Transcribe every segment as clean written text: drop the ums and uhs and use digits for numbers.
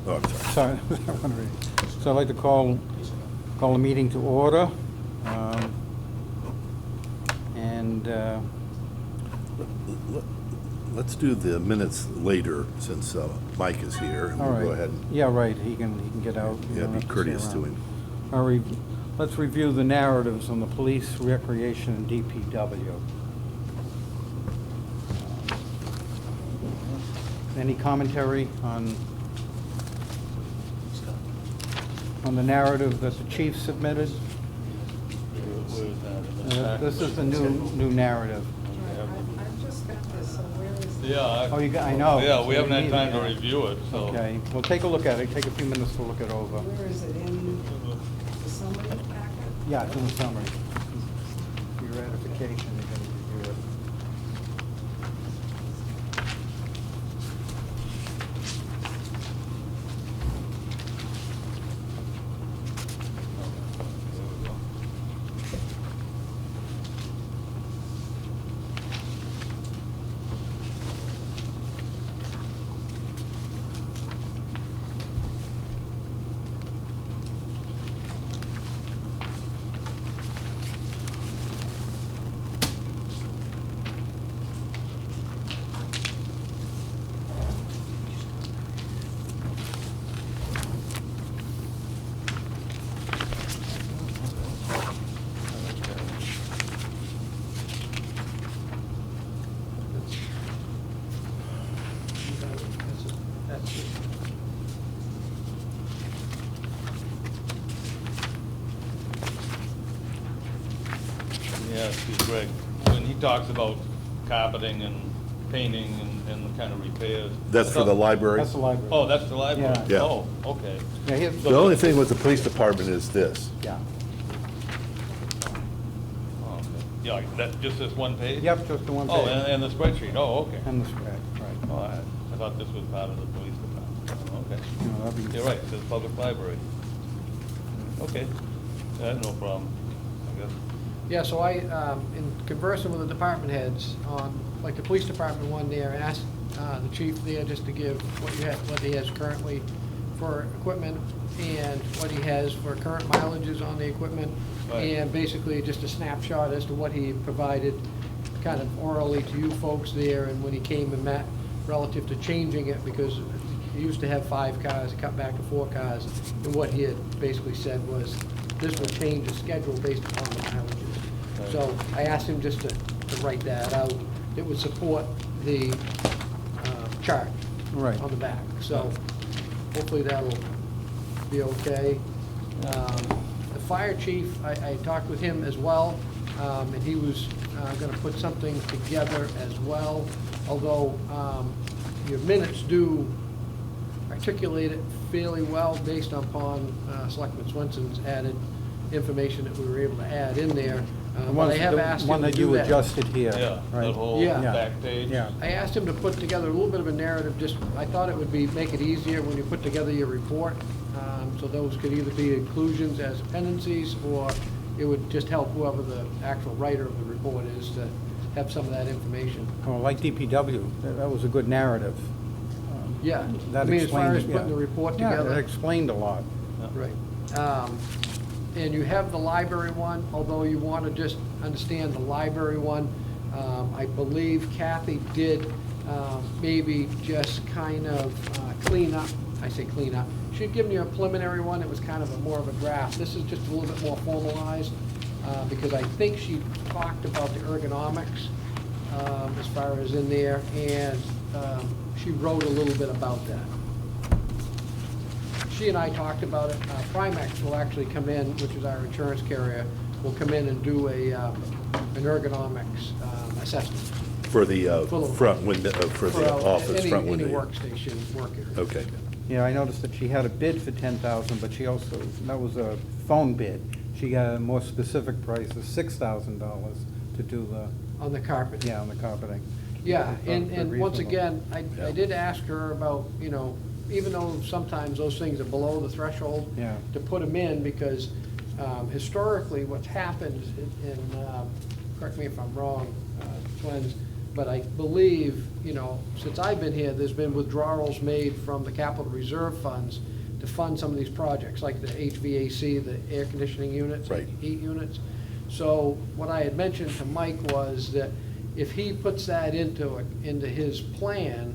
Oh, I'm sorry. Sorry. So I'd like to call the meeting to order. And Let's do the minutes later, since Mike is here, and all we'll right. go ahead and, Yeah, right, he can get out. You yeah, don't be have to courteous stay to around. him. All right, let's review the narratives on the police, recreation, and DPW. Any commentary on the narrative that the chief submitted? This is the new narrative. I've just got this, so where is it? Yeah. Oh, you got, I know. Yeah, we haven't had need time it, to yeah. review it, so. Okay, well, take a look at it, take a few minutes to look it over. Where is it, in the summary packet? Yeah, it's in the summary. For your ratification, you're gonna review it. Yeah, see, Greg, when he talks about carpeting and painting and the kind of repairs. That's for the library? That's the library. Oh, that's the library? Yeah. Yeah. Oh, okay. Yeah, here's, The only thing with the police department is this. yeah. Oh, okay. Yeah, that, just this one page? Yep, just the one Oh, page. and the spreadsheet, oh, okay. And the spread, right. Oh, I thought this was part of the police department. Oh, okay. No, that'd be- You're right, it says public library. Okay, that's no problem, I guess. Yeah, so I, in conversing with the department heads on, like the police department one there, asked the chief there just to give what he has currently for equipment and what he has for current mileages on the equipment. Right. And basically just a snapshot as to what he provided kind of orally to you folks there and when he came and met relative to changing it, because he used to have 5 cars, cut back to 4 cars. And what he had basically said was, this will change the schedule based upon the mileages. Right. So I asked him just to write that out. It would support the chart Right. on the back. So hopefully that'll be okay. The fire chief, I talked with him as well, and he was gonna put something together as well, although your minutes do articulate it fairly well based upon Selectman Swenson's added information that we were able to add in there. The But I have asked one him to that do you that. adjusted here. Yeah, right? that whole Yeah. back page. Yeah. I asked him to put together a little bit of a narrative, just, I thought it would make it easier when you put together your report. So those could either be inclusions as appendices, or it would just help whoever the actual writer of the report is to have some of that information. Well, like DPW, that was a good narrative. Yeah, That I mean, as far as explained- putting the yeah. report Yeah, together. it explained a lot. Right. And you have the library one, although you want to just understand the library one. I believe Kathy did maybe just kind of clean up, I say clean up. She'd given you a preliminary one, it was kind of more of a draft. This is just a little bit more formalized, because I think she talked about the ergonomics as far as in there, and she wrote a little bit about that. She and I talked about it. Primex will actually come in, which is our insurance carrier, will come in and do an ergonomics assessment. For the Full of- front window, for the office, front window. Any workstation, work area. Okay. Yeah, I noticed that she had a bid for 10,000, but she also, that was a phone bid. She got a more specific price of $6,000 to do On the carpet. on the carpeting. Yeah, Very and once reasonable. again, I did ask her about, even though sometimes those things are below the threshold, Yeah. to put them in, because historically, what's happened, correct me if I'm wrong, Twins, But I believe, since I've been here, there's been withdrawals made from the capital reserve funds to fund some of these projects, like the HVAC, the air conditioning units, Right. heat units. So what I had mentioned to Mike was that if he puts that into his plan,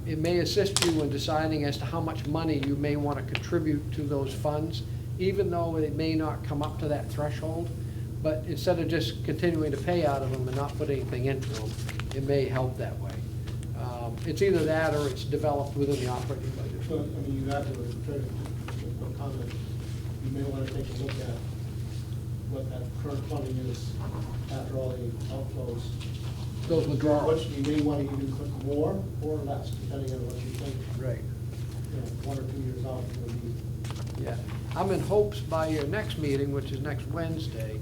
it may assist you in deciding as to how much money you may want to contribute to those funds, even though it may not come up to that threshold. But instead of just continuing to pay out of them and not put anything into them, it may help that way. It's either that or it's developed within the operating budget. So, I mean, you have to, comment, you may want to take a look at what that current funding is after all the outflows. Those withdrawals. You may want to even put more or less, depending on what you think, Right. 1 or 2 years out, it'll be. Yeah, I'm in hopes by your next meeting, which is next Wednesday,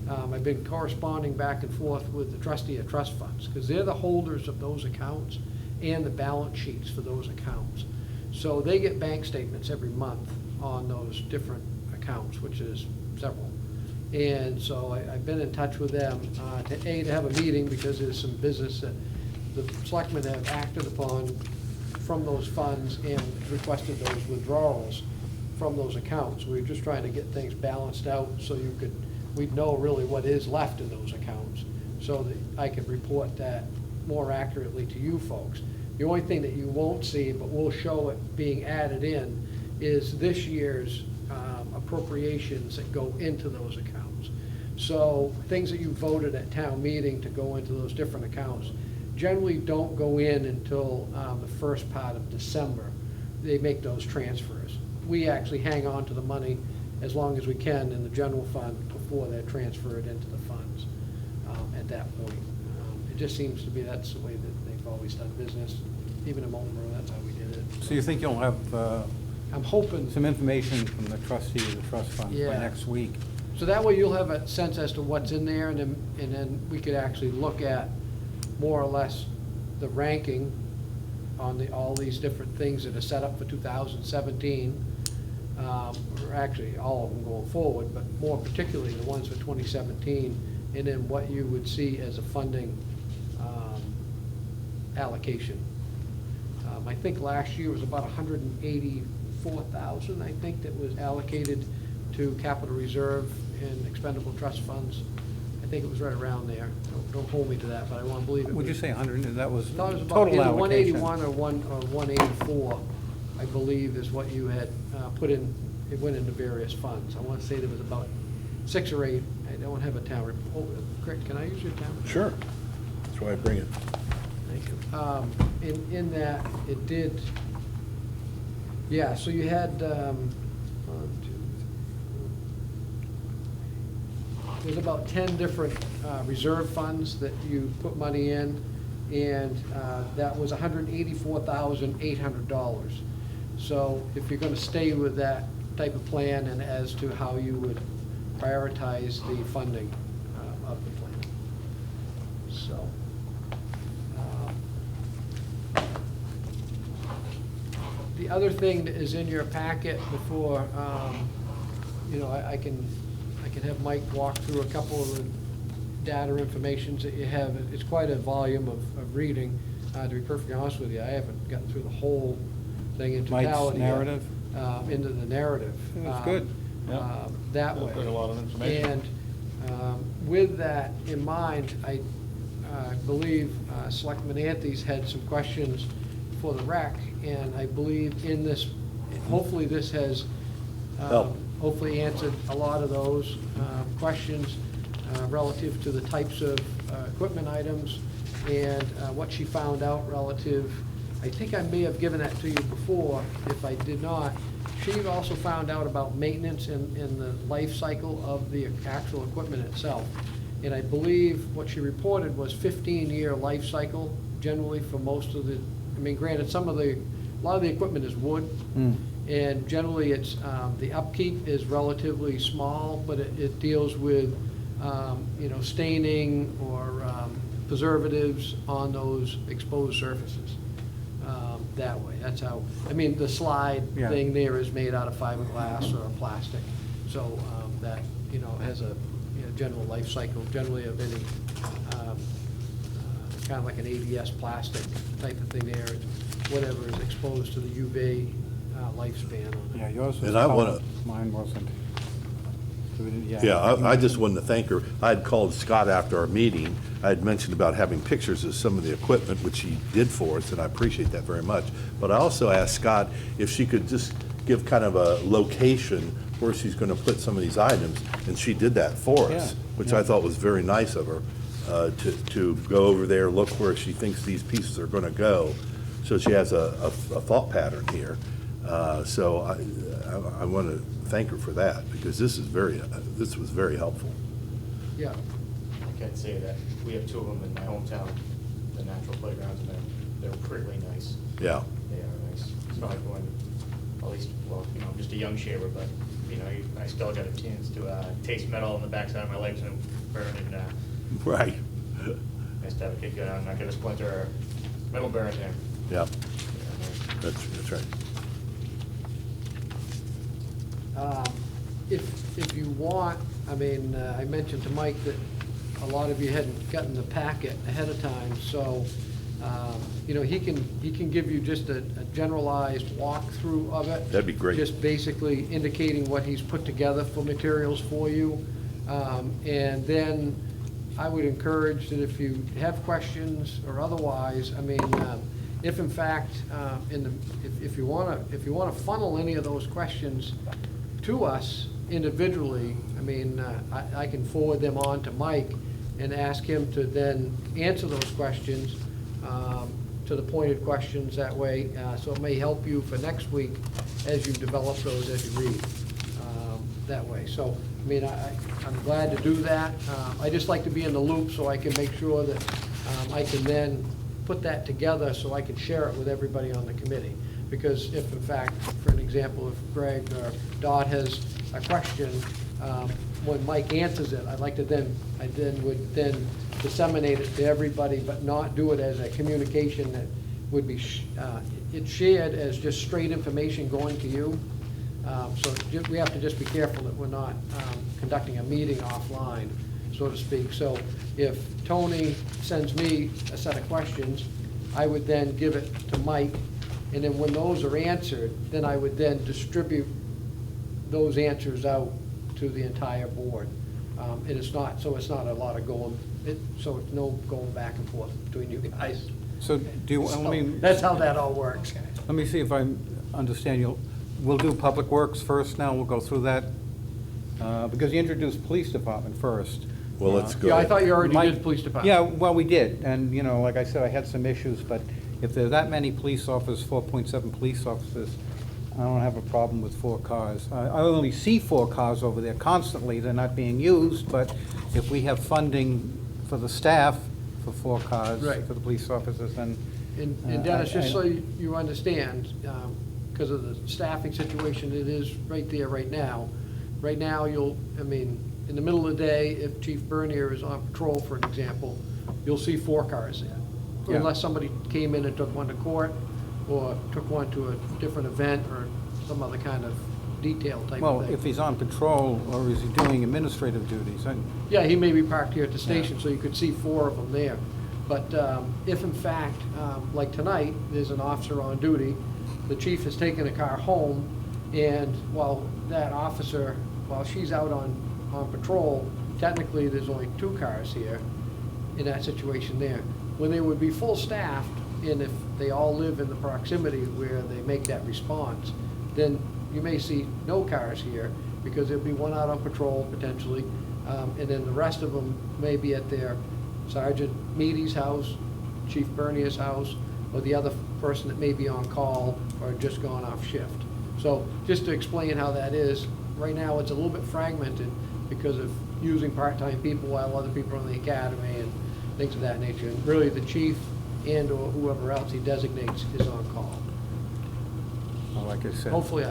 I've been corresponding back and forth with the trustee of trust funds, because they're the holders of those accounts and the balance sheets for those accounts. So they get bank statements every month on those different accounts, which is several. And so I've been in touch with them to have a meeting, because there's some business that the selectmen have acted upon from those funds and requested those withdrawals from those accounts. We're just trying to get things balanced out so we'd know really what is left in those accounts, so that I can report that more accurately to you folks. The only thing that you won't see, but we'll show it being added in, is this year's appropriations that go into those accounts. So things that you voted at town meeting to go into those different accounts generally don't go in until the first part of December. They make those transfers. We actually hang on to the money as long as we can in the general fund before they're transferred into the funds at that point. It just seems to be that's the way that they've always done business. Even in Moulton, that's how we did it. So you think you'll have I'm hoping. some information from the trustee of the trust fund by Yeah. next week? So that way you'll have a sense as to what's in there, and then we could actually look at more or less the ranking on all these different things that are set up for 2017. Or actually, all of them going forward, but more particularly the ones for 2017, and then what you would see as a funding allocation. I think last year was about 184,000, I think, that was allocated to capital reserve and expendable trust funds. I think it was right around there. Don't hold me to that, but I want to believe it. Would you was- say 100, that was I thought it was about total either allocation? 181 or 184, I believe, is what you had put in. It went into various funds. I want to say there was about 6 or 8. I don't have a town report. Craig, can I use your town report? Sure. That's why I bring it. Thank you. In that, it did, yeah, so you had, 1, 2, 3, there's about 10 different reserve funds that you put money in, and that was $184,800. So if you're gonna stay with that type of plan, and as to how you would prioritize the funding of the plan. So. The other thing that is in your packet before, I can have Mike walk through a couple of the data informations that you have. It's quite a volume of reading. To be perfectly honest with you, I haven't gotten through the whole thing in Mike's totality yet. narrative? Into the narrative. Yeah, that's good. Yeah. That That's way. got a lot of information. And with that in mind, I believe Selectman Anthony's had some questions for the rec, and I believe in this, hopefully this has Help. hopefully answered a lot of those questions relative to the types of equipment items and what she found out relative. I think I may have given that to you before. If I did not, she also found out about maintenance and the life cycle of the actual equipment itself. And I believe what she reported was 15-year life cycle generally for most of the, I mean, granted, a lot of the equipment is wood, and generally it's, the upkeep is relatively small, but it deals with, staining or preservatives on those exposed surfaces. That way, that's how, I mean, the slide Yeah. thing there is made out of fiberglass or plastic, so that, has a general life cycle, generally of any kind of like an ABS plastic type of thing there, whatever is exposed to the UV lifespan on it. Yeah, yours was And I wanna- colored, mine wasn't. So we didn't- Yeah, I just wanted to thank her. I had called Scott after our meeting. I had mentioned about having pictures of some of the equipment, which he did for us, and I appreciate that very much. But I also asked Scott if she could just give kind of a location where she's gonna put some of these items, and she did that for us, Yeah, which yeah. I thought was very nice of her, to go over there, look where she thinks these pieces are gonna go, so she has a thought pattern here. So I want to thank her for that, because this was very helpful. Yeah, I can say that we have two of them in my hometown, the natural playgrounds, and they're pretty nice. Yeah, They are nice. So I go in, at least, well, you know, I'm just a young shaver, but, you know, I still got a chance to taste metal on the backside of my legs and burn, and right, nice to have a kid go down and not get a splinter or metal burn there. yeah, Yeah, that's right. If you want, I mean, I mentioned to Mike that a lot of you hadn't gotten the packet ahead of time, so, you know, he can give you just a generalized walkthrough of it. That'd be great. Just basically indicating what he's put together for materials for you. And then I would encourage that if you have questions or otherwise, I mean, if in fact, if you wanna funnel any of those questions to us individually, I mean, I can forward them on to Mike and ask him to then answer those questions, to the pointed questions that way, so it may help you for next week as you develop those as you read, that way. So, I mean, I'm glad to do that. I just like to be in the loop so I can make sure that I can then put that together so I can share it with everybody on the committee. Because if in fact, for an example, if Greg or Dot has a question, when Mike answers it, I would then disseminate it to everybody, but not do it as a communication that would be, it's shared as just straight information going to you. So we have to just be careful that we're not conducting a meeting offline, so to speak. So if Tony sends me a set of questions, I would then give it to Mike, and then when those are answered, then I would then distribute those answers out to the entire board. And it's not a lot of so it's no going back and forth between you guys. So do you, So let me, that's how that all works. let me see if I understand. We'll do Public Works first now, we'll go through that, because you introduced Police Department first. Well, let's go. Yeah, I thought you already Mike- did police department. Yeah, well, we did, and, you know, like I said, I had some issues, but if there are that many police officers, 4.7 police officers, I don't have a problem with 4 cars. I only see 4 cars over there constantly, they're not being used, but if we have funding for the staff for 4 cars, Right. for the police officers, then. And Dennis, just so I- you understand, because of the staffing situation, it is right there right now. Right now, in the middle of the day, if Chief Bernier is on patrol, for an example, you'll see 4 cars there. Yeah. Unless somebody came in and took one to court, or took one to a different event, or some other kind of detail type Well, of thing. if he's on patrol, or is he doing administrative duties? Yeah, he may be parked here at the station, so you could see 4 of them there. But if in fact, like tonight, there's an officer on duty, the chief has taken a car home, and while she's out on patrol, technically, there's only 2 cars here in that situation there. When they would be full staffed, and if they all live in the proximity where they make that response, then you may see no cars here, because there'll be one out on patrol potentially, and then the rest of them may be at their Sergeant Meady's house, Chief Bernier's house, or the other person that may be on call or just gone off shift. So just to explain how that is, right now it's a little bit fragmented because of using part-time people while other people are in the academy and things of that nature. And really, the chief and or whoever else he designates is on call. Well, like I said. Hopefully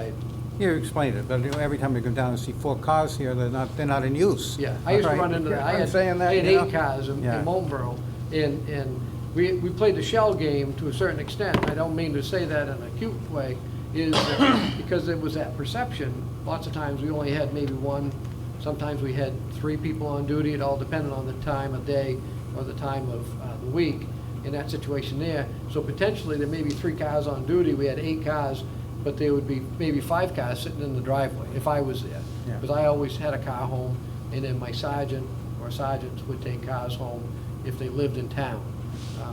You explained it, but every time you go down and see 4 cars here, they're not in use. Yeah, I used to Right. run into that. I'm saying that, I had you know? 8 cars in Yeah. Marlboro, and we played the shell game to a certain extent. I don't mean to say that in a cute way, is that because it was that perception, lots of times we only had maybe 1, sometimes we had 3 people on duty. It all depended on the time of day or the time of the week. in that situation there. So potentially, there may be 3 cars on duty, we had 8 cars, but there would be maybe 5 cars sitting in the driveway if I was there. Yeah. Because I always had a car home, and then my sergeant or sergeants would take cars home if they lived in town,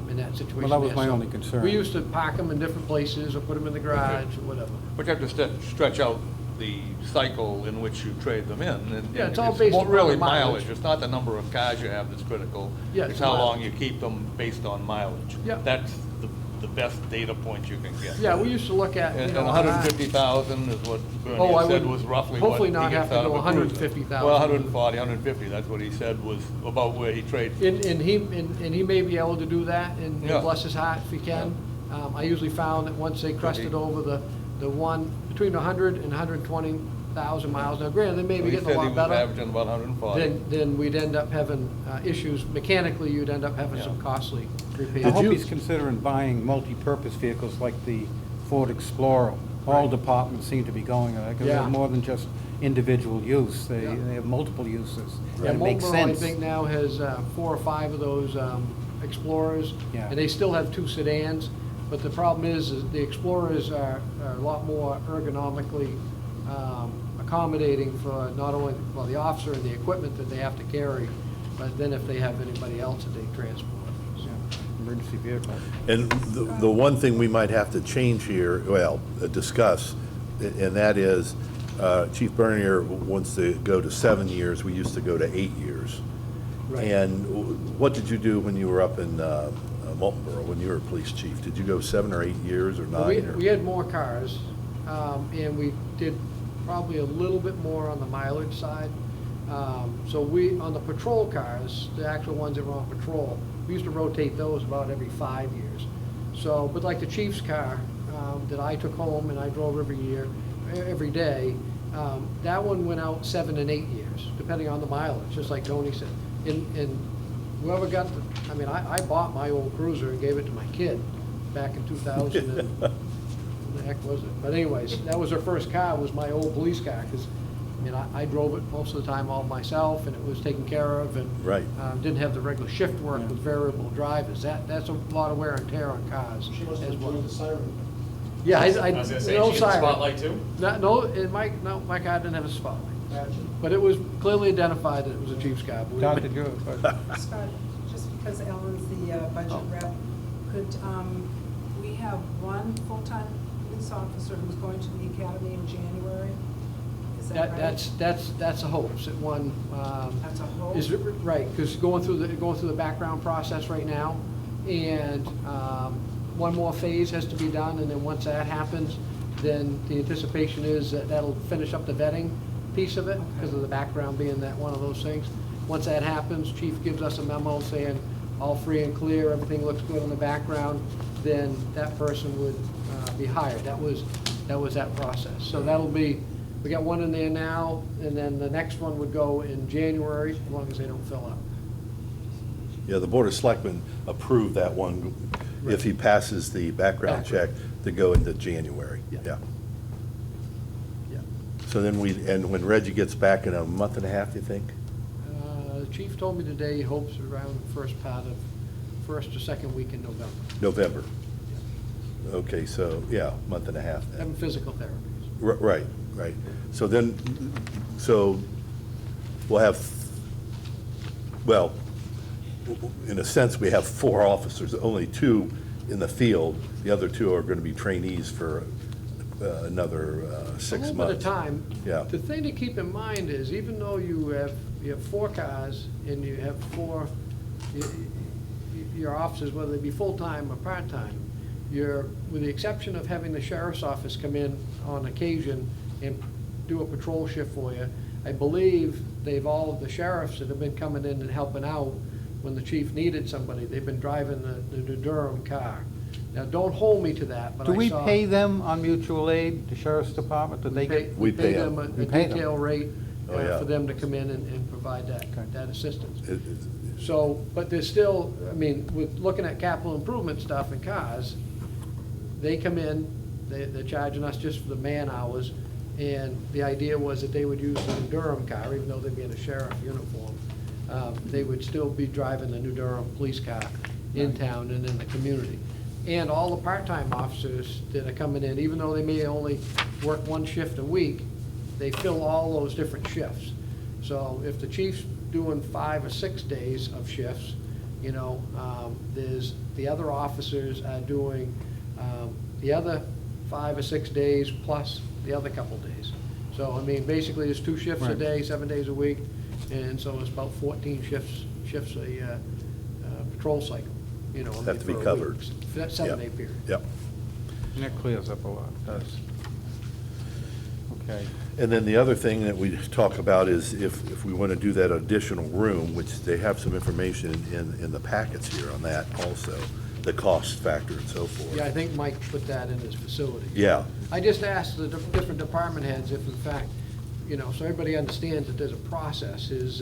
in that situation. Well, that was there. my So only concern. We used to park them in different places or put them in the garage or whatever. But you have to stretch out the cycle in which you trade them in. And Yeah, it's all based more upon really the mileage. It's not the number of cars you have that's critical. Yeah, It's it's how long mileage. you keep them based on mileage. Yeah. That's the best data point you can get. Yeah, we used to look at, And you know. 150,000 is what Oh, I Bernie said would was roughly what hopefully he not gets have to out of go a cruiser. 150,000. Well, 140, 150, that's what he said was about where he traded. And he may be able to do that, and Yeah. bless his heart if he can. I usually found that once they crested over the one, between 100 and 120,000 miles, now granted, they may be He getting a said he lot was better, averaging about 140. then we'd end up having issues, mechanically, you'd end up having some Yeah. costly I repairs. hope you- he's considering buying multi-purpose vehicles like the Ford Explorer. All departments seem to be going on that, because Yeah. they're more than just individual use. They Yeah. they have multiple uses. Yeah, It makes Marlboro, I sense. think now has 4 or 5 of those Explorers. Yeah. And they still have 2 sedans, but the problem is the Explorers are a lot more ergonomically accommodating for not only, well, the officer and the equipment that they have to carry, but then if they have anybody else that they transport. So, Yeah, emergency vehicle. And the one thing we might have to change here, well, discuss, and that is, Chief Bernier wants to go to 7 years, we used to go to 8 years. Right. And what did you do when you were up in Moultonborough, when you were police chief? Did you go 7 or 8 years or 9? or- We had more cars, and we did probably a little bit more on the mileage side. So we, on the patrol cars, the actual ones that were on patrol, we used to rotate those about every 5 years. So, but like the chief's car that I took home and I drove every year, every day, that one went out 7 and 8 years, depending on the mileage, just like Tony said. And whoever got the, I mean, I bought my old cruiser and gave it to my kid back in 2000 and, what the heck was it? But anyways, that was her first car, was my old police car, because, I mean, I drove it most of the time all myself, and it was taken care of, and Right. didn't have the regular shift work with variable drivers. That's a lot of wear and tear on cars She must as have well. joined the siren. Yeah, I was gonna say, no she had a siren. spotlight too? No, my car didn't have a spotlight. But it was clearly identified that it was a chief's car. believe Don, me. did you have a question? Scott, just because Ellen's the budget Oh. rep, could we have one full-time police officer who's going to the academy in January? Is that right? That's a hope, that one. That's a hope? Is, right, because going through the background process right now, and one more phase has to be done, and then once that happens, then the anticipation is that that'll finish up the vetting piece of it, because of the background being that one of those things. Once that happens, chief gives us a memo saying, all free and clear, everything looks good in the background, then that person would be hired. That was that process. So that'll be, we got one in there now, and then the next one would go in January, as long as they don't fill up. Yeah, the Board of Selectmen approved that one, if he passes the background check, to go into January. Yeah. Yeah. Yeah. So then and when Reggie gets back in a month and a half, you think? The chief told me today he hopes around the first or second week in November. November. Okay, so, yeah, month and a half then. Having physical therapies. Right, right. So then, we'll have, well, in a sense, we have 4 officers, only 2 in the field. The other 2 are going to be trainees for another 6 A little months. bit of time. Yeah. The thing to keep in mind is, even though you have 4 cars and you have 4, your officers, whether they be full-time or part-time, with the exception of having the sheriff's office come in on occasion and do a patrol shift for you, I believe the sheriffs that have been coming in and helping out when the chief needed somebody, they've been driving the Durham car. Now, don't hold me to that, but Do I we saw. pay them on mutual aid, the sheriff's department? Do they get? We pay them them. a We pay them. detail rate Oh, yeah. for them to come in and provide Okay. that assistance. It- So, but there's still, I mean, with looking at capital improvement stuff in cars, they come in, they're charging us just for the man hours, and the idea was that they would use the New Durham car, even though they'd be in a sheriff uniform. They would still be driving the New Durham police car, in town and in the community. And all the part-time officers that are coming in, even though they may only work one shift a week, they fill all those different shifts. So if the chief's doing 5 or 6 days of shifts, you know, there's, the other officers are doing the other 5 or 6 days plus the other couple days. So, I mean, basically, there's 2 shifts a Right. day, 7 days a week, and so it's about 14 shifts a patrol cycle, you know. Have to be for a covered. week. For that 7-day period. Yep. And that clears up a lot, it does. Okay. And then the other thing that we talk about is if we want to do that additional room, which they have some information in the packets here on that also, the cost factor and so forth. Yeah, I think Mike put that in his facility. Yeah, I just asked the different department heads if in fact, you know, so everybody understands that there's a process, is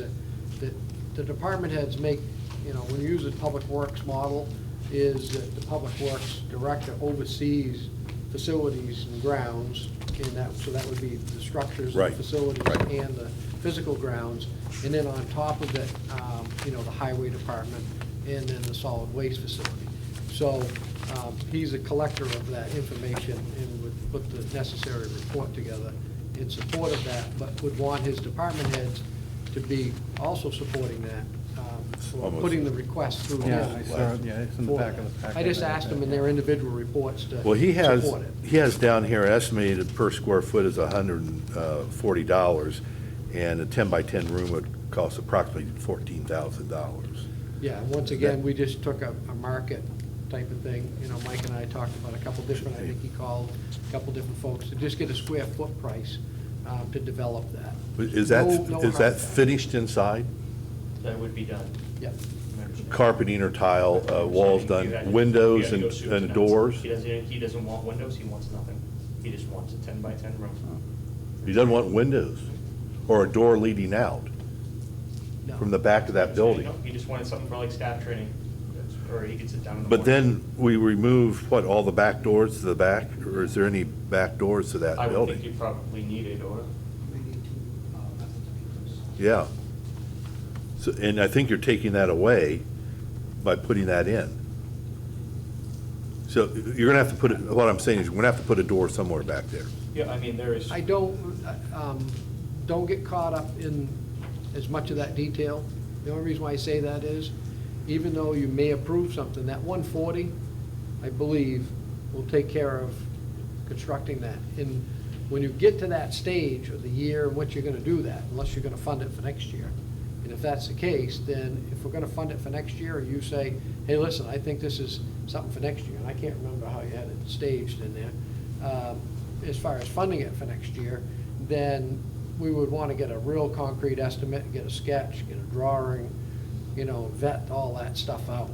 that the department heads make, you know, when you use the public works model, is that the public works director oversees facilities and grounds, and that, so that would be the structures and Right, the facilities right. and the physical grounds. And then on top of it, you know, the highway department and then the solid waste facility. So he's a collector of that information and would put the necessary report together in support of that, but would want his department heads to be also supporting that, for Almost. putting the request through Yeah, him. I saw it, yeah, it's in the for back that. of the packet. I just asked them in their individual reports to well, he has support it. down here estimated per square foot is $140, and a 10-by-10 room would cost approximately $14,000. Yeah, and once again, we just took a market type of thing. You know, Mike and I talked about a couple different, I think he called a couple different folks to just get a square foot price to develop that. Is that, No is that hard- finished inside? That would be done. Yeah. Carpeting or tile, walls You done, had- windows you had to go soup to and nuts. doors? He doesn't want windows, he wants nothing. He just wants a 10-by-10 room. He doesn't want windows or a door leading out No. from the back of that building. No, he just wanted something for like staff training, or he could sit down in the But morning. then we remove, what, all the back doors to the back? Or is there any back doors to that I would think building? you probably need it, or, We need two methods of egress. Yeah. So, and I think you're taking that away by putting that in. So you're gonna have to put, it. What I'm saying is, you're gonna have to put a door somewhere back there. yeah, I mean, there is. I don't get caught up in as much of that detail. The only reason why I say that is, even though you may approve something, that 140, I believe, will take care of constructing that. And when you get to that stage of the year in which you're gonna do that, unless you're gonna fund it for next year. And if that's the case, then if we're gonna fund it for next year, you say, hey, listen, I think this is something for next year, and I can't remember how you had it staged in there. As far as funding it for next year, then we would wanna get a real concrete estimate, get a sketch, get a drawing, you know, vet all that stuff out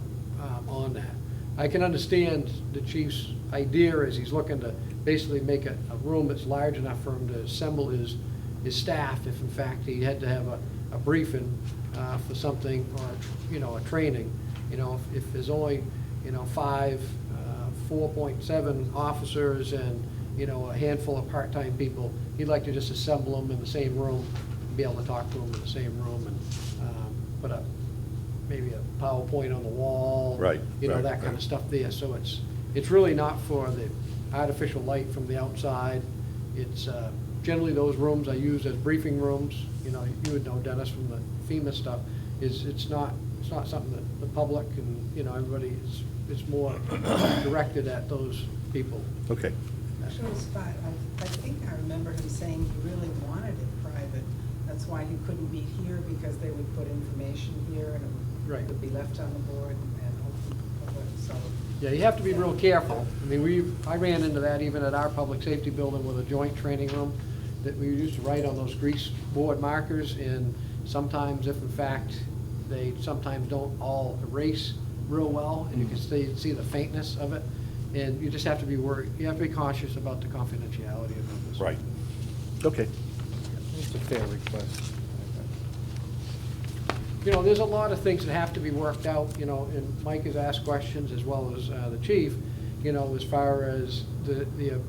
on that. I can understand the chief's idea is he's looking to basically make a room that's large enough for him to assemble his staff if in fact he had to have a briefing for something, or, you know, a training. You know, if there's only, you know, 4.7 officers and, you know, a handful of part-time people, he'd like to just assemble them in the same room, and be able to talk to them in the same room, and put up maybe a PowerPoint on the wall. Right, You know, right, that kind right. of stuff there. So it's really not for the artificial light from the outside. It's generally those rooms are used as briefing rooms. You know, you would know, Dennis, from the FEMA stuff, it's not something that the public and, you know, everybody, it's more directed at those people. Okay. Actually, Scott, I think I remember him saying he really wanted it private. That's why he couldn't meet here, because they would put information here and Right. it would be left on the board and open to public, so. Yeah, you have to be real careful. I mean, I ran into that even at our public safety building with a joint training room, that we used to write on those grease board markers, and sometimes if in fact, they sometimes don't all erase real well, and you can see the faintness of it, and you just have to be worried, you have to be cautious about the confidentiality of this. Right. Okay. It's a fair request. You know, there's a lot of things that have to be worked out, you know, and Mike has asked questions as well as the chief, you know, as far as the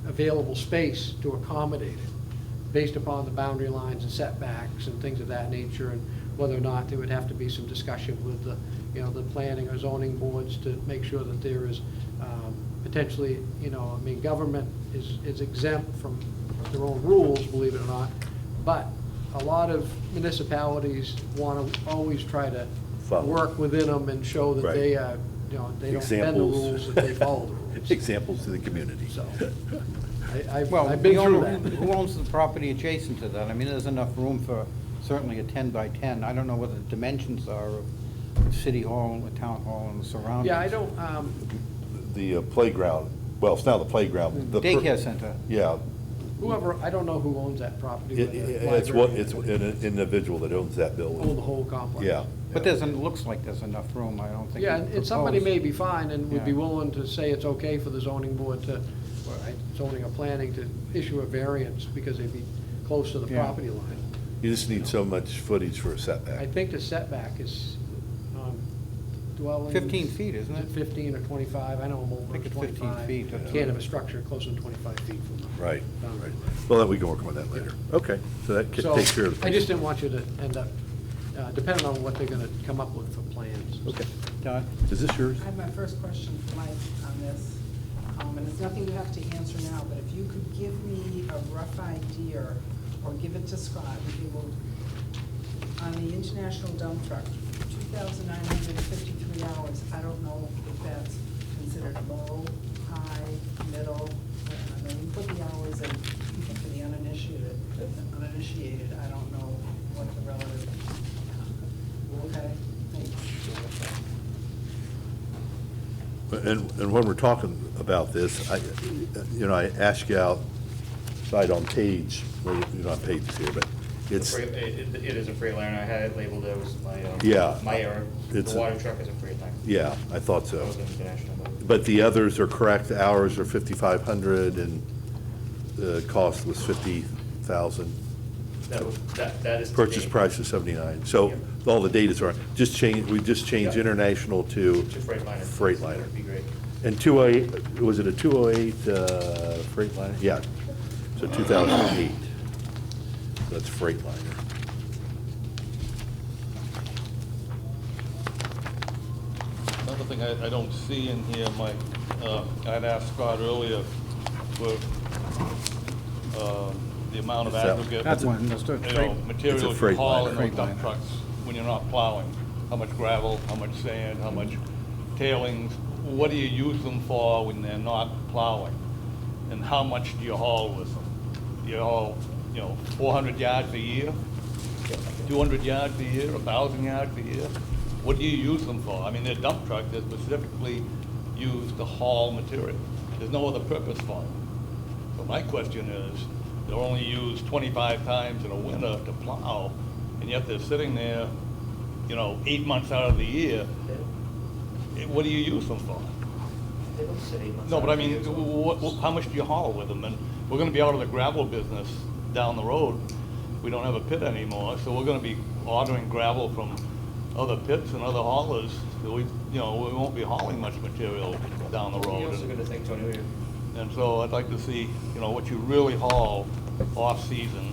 available space to accommodate it, based upon the boundary lines and setbacks and things of that nature. And whether or not there would have to be some discussion with the, the planning or zoning boards to make sure that there is potentially, government is exempt from their own rules, believe it or not, but a lot of municipalities want to always try to Follow. work within them and show that Right. they are, they don't bend the Examples. rules, that they follow the rules. Examples to the community. So, I've Well, I've been the through owner- that. Who owns the property adjacent to that? I mean, there's enough room for certainly a 10 by 10. I don't know what the dimensions are of City Hall, the Town Hall, and the surroundings. Yeah, I don't, The playground, well, it's now the playground. the per- Daycare center. Yeah, whoever, I don't know who owns that property. It- whether it's what, library it's an individual that owns that Own building. the whole complex. Yeah. But looks like there's enough room, I don't think. Yeah, it's and somebody proposed. may be fine and would be Yeah. willing to say it's okay for the zoning board to, or zoning or planning to issue a variance because they'd be close to the Yeah. property line. You just need so much footage for a I setback. think the setback is on dwellings. 15 feet, isn't it? 15 or 25, I know I'm over I think it's 15 25. feet. Can't have a structure closer than 25 feet from the Right, boundary right. line. Well, then we can work on that later. Okay, so that So, takes care of the. I just didn't want you to end up, depending on what they're gonna come up with for plans. Okay. Don? Is this yours? I have my first question for Mike on this, and it's nothing you have to answer now, but if you could give me a rough idea, or give it to Scott, if you will, on the international dump truck, 2,953 hours, I don't know if that's considered low, high, middle, I mean, you put the hours in for the uninitiated, I don't know what the relative, okay, thanks. And when we're talking about this, I asked you outside on page, well, you're not pages here, but it's, It is a Freightliner, I had it labeled, it was my, Yeah. my error. The It's a- water truck is a Freightliner. yeah, I thought That so. was international. But the others are correct, hours are 5,500 and the cost was 50,000. That is. Purchase today. price is 79. So Yep. all the datas are, we just changed Yep. international to To Freightliner. Freightliner. Would be great. And 208, was it a 208 Freightliner? Yeah, so 2008. That's Freightliner. Another thing I don't see in here, Mike, I'd asked Scott earlier for the amount of Is that- aggregate. That's one, that's the freight- Materials It's a you freight haul liner. in those Freight dump liner. trucks when you're not plowing. How much gravel, how much sand, how much tailings, what do you use them for when they're not plowing? And how much do you haul with them? You haul, 400 yards a year, 200 yards a year, 1,000 yards a year? What do you use them for? I mean, they're dump trucks, they're specifically used to haul material. There's no other purpose for them. So my question is, they're only used 25 times in a winter to plow, and yet they're sitting there, 8 months out of the year. What do you use them for? They don't sit 8 months. No, but I out of the mean, year, so- how much do you haul with them? And we're gonna be out of the gravel business down the road. We don't have a pit anymore, so we're gonna be ordering gravel from other pits and other haulers. So we won't be hauling much material down the You road. also got to think, Tony, And so I'd like to see, what you really haul off-season.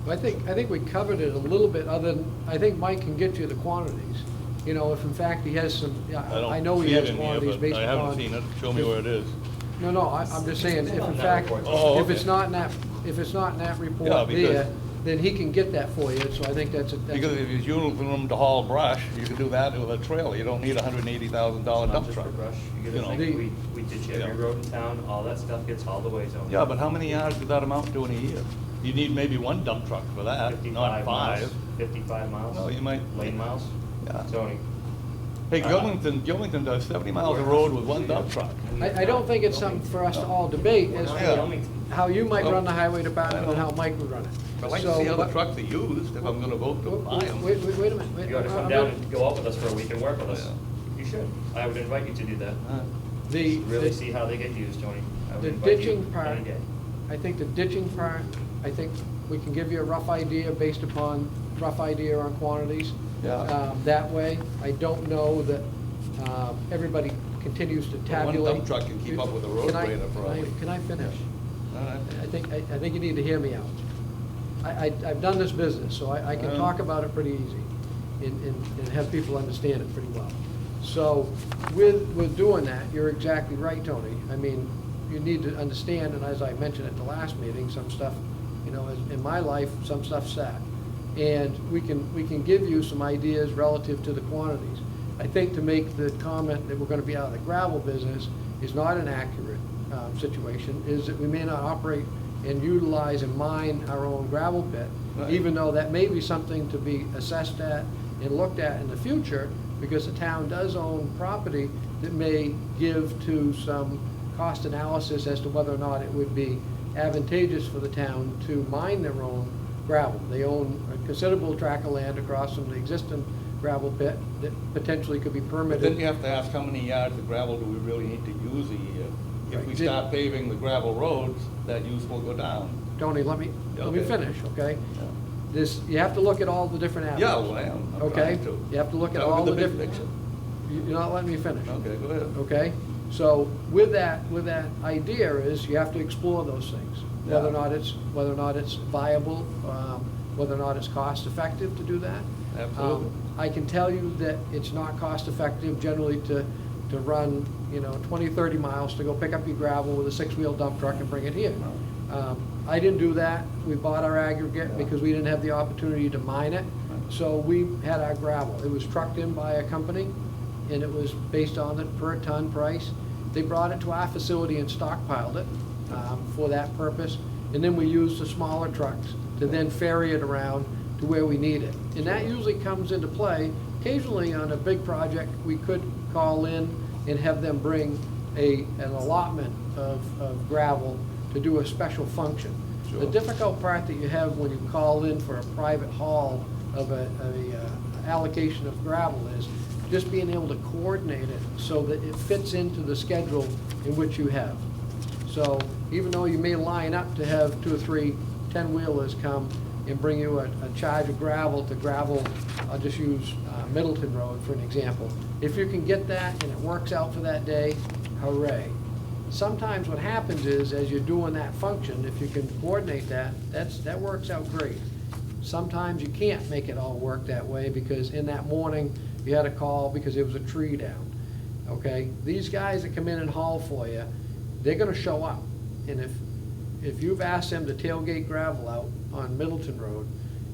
I think we covered it a little bit, other than, I think Mike can get you the quantities. If in fact he has some, I know he see it has in here, quantities but based upon. I haven't seen it. Show me where it is. No, I'm just saying, if in on that fact, report. Oh, if it's okay. not in that, Yeah, report because- there, then he can get that for you, so I think that's a. Because if you're using them to haul brush, you can do that with a trailer. You don't need a $180,000 not dump just truck. for brush. You You gotta know. think, we ditch every Yeah. road in town, all that stuff gets hauled away, Tony. Yeah, but how many yards does that amount to in a year? You need maybe one dump truck for that, 55 not miles. 5. 55 miles. No, you might- Lane miles. Yeah. Tony. Hey, Gilmington does 70 miles of road with one dump truck. I don't think it's something for us to all debate, as We're Yeah. not to Wilmington. how you might Oh. run the highway department and how Mike would run it. I'd like to So, see how the but- trucks are used if I'm gonna vote to buy them. Wait a minute. You gotta come down and go out with us for a week and work with us. Yeah. You should. I would invite you to do that. The, Really see how they get used, Tony. I would the invite you ditching part, any day. I think the ditching part, I think we can give you a rough idea based upon, rough idea on quantities. Yeah. That way, I don't know that everybody continues to One tabulate. dump truck can keep up with the road Can I- grader probably. Can I finish? All right. I think you need to hear me out. I've done this business, so I can talk about it pretty easy. and have people understand it pretty well. So with doing that, you're exactly right, Tony. I mean, you need to understand, and as I mentioned at the last meeting, some stuff, you know, in my life, some stuff's sat. And we can give you some ideas relative to the quantities. I think to make the comment that we're gonna be out of the gravel business is not an accurate situation, is that we may not operate and utilize and mine our own gravel pit, Right. even though that may be something to be assessed at and looked at in the future, because the town does own property that may give to some cost analysis as to whether or not it would be advantageous for the town to mine their own gravel. They own a considerable tract of land across from the existing gravel pit that potentially could be But permitted. then you have to ask, how many yards of gravel do we really need to use a year? If we Right. start paving the gravel roads, that use will go down. Tony, let me Okay. finish, okay? Yeah. This, you have to look at all the different avenues. Yeah, well, I am. I'm Okay? trying to. You have to look at Tell me all the big different. picture. You're not letting me finish. Okay, go ahead. Okay? So with that idea is you have to explore those things. Whether or Yeah. not it's viable, whether or not it's cost effective to do that. Absolutely. I can tell you that it's not cost effective generally to run, 20, 30 miles to go pick up your gravel with a 6-wheel dump truck and bring it here. I didn't do that. We bought our aggregate because we didn't have the opportunity to mine it. So we had our gravel. It was trucked in by a company, and it was based on the per ton price. They brought it to our facility and stockpiled it for that purpose. And then we used the smaller trucks to then ferry it around to where we need it. And that usually comes into play. Occasionally on a big project, we could call in and have them bring an allotment of gravel to do a special function. Sure. The difficult part that you have when you call in for a private haul of a allocation of gravel is just being able to coordinate it so that it fits into the schedule in which you have. So even though you may line up to have 2 or 3 10-wheelers come and bring you a charge of gravel to gravel, I'll just use Middleton Road for an example. If you can get that and it works out for that day, hooray. Sometimes what happens is, as you're doing that function, if you can coordinate that, that works out great. Sometimes you can't make it all work that way because in that morning, you had a call because there was a tree down, okay? These guys that come in and haul for you, they're gonna show up. And if you've asked them to tailgate gravel out on Middleton Road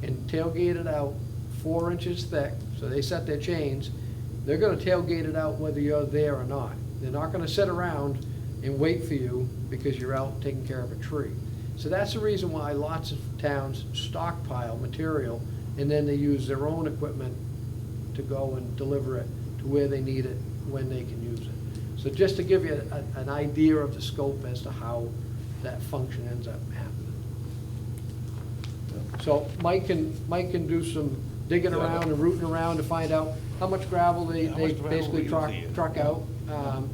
and tailgate it out 4 inches thick, so they set their chains, they're gonna tailgate it out whether you're there or not. They're not gonna sit around and wait for you because you're out taking care of a tree. So that's the reason why lots of towns stockpile material and then they use their own equipment to go and deliver it to where they need it, when they can use it. So just to give you an idea of the scope as to how that function ends up happening. So Mike can do some digging Yeah, around and rooting around to find out how much gravel they How much gravel basically we truck use here. truck out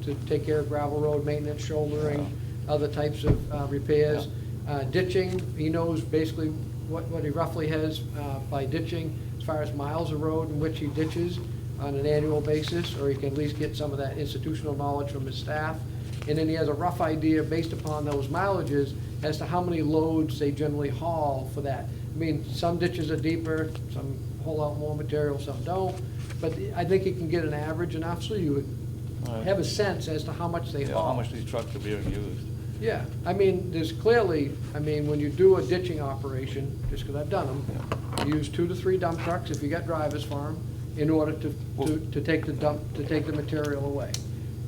to take care of gravel road maintenance, shouldering, other types of repairs. Ditching, he knows basically what he roughly has by ditching as far as miles of road in which he ditches on an annual basis, or he can at least get some of that institutional knowledge from his staff. And then he has a rough idea based upon those mileages as to how many loads they generally haul for that. I mean, some ditches are deeper, some haul out more material, some don't, but I think you can get an average enough so you would Right. have a sense as to how much they Yeah, haul. how much these trucks are being used. Yeah, I mean, there's clearly, when you do a ditching operation, just because I've done them, you use 2 to 3 dump trucks, if you got drivers for them, in order to take the material away.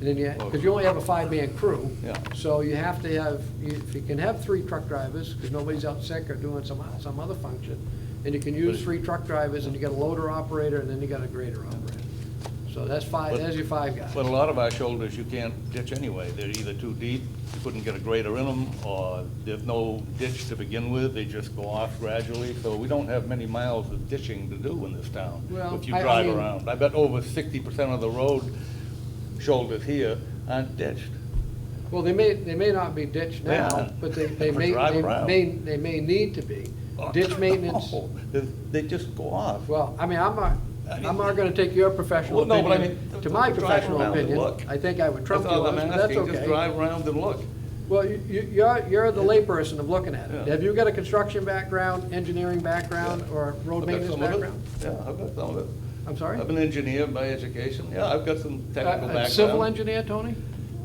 And then because you only have a 5-man crew. Yeah. So you have to have, if you can have 3 truck drivers, because nobody's out sick or doing some other function, and you can use 3 truck drivers, and you got a loader operator, and then you got a grader operator. So that's 5, there's your 5 guys. But a lot of our shoulders, you can't ditch anyway. They're either too deep, you couldn't get a grader in them, or there's no ditch to begin with, they just go off gradually. So we don't have many miles of ditching to do in this town, Well, if you I drive mean- around. I bet over 60% of the road shoulders here aren't ditched. Well, they may not be ditched now, Yeah. but they For may, drive around. they may need to be. Ditch maintenance, No, they just go off. well, I'm not gonna take your professional Well, no, but I opinion mean, to my drive professional around and opinion. look. I think I would trump That's all yours, I'm but that's asking, just okay. drive around and look. Well, you're the layperson of looking at it. Yeah. Have you got a construction background, engineering background, or road I've got maintenance some of it. background? Yeah, I've got some of it. I'm sorry? I'm an engineer by education. Yeah, I've got some technical A background. civil engineer, Tony?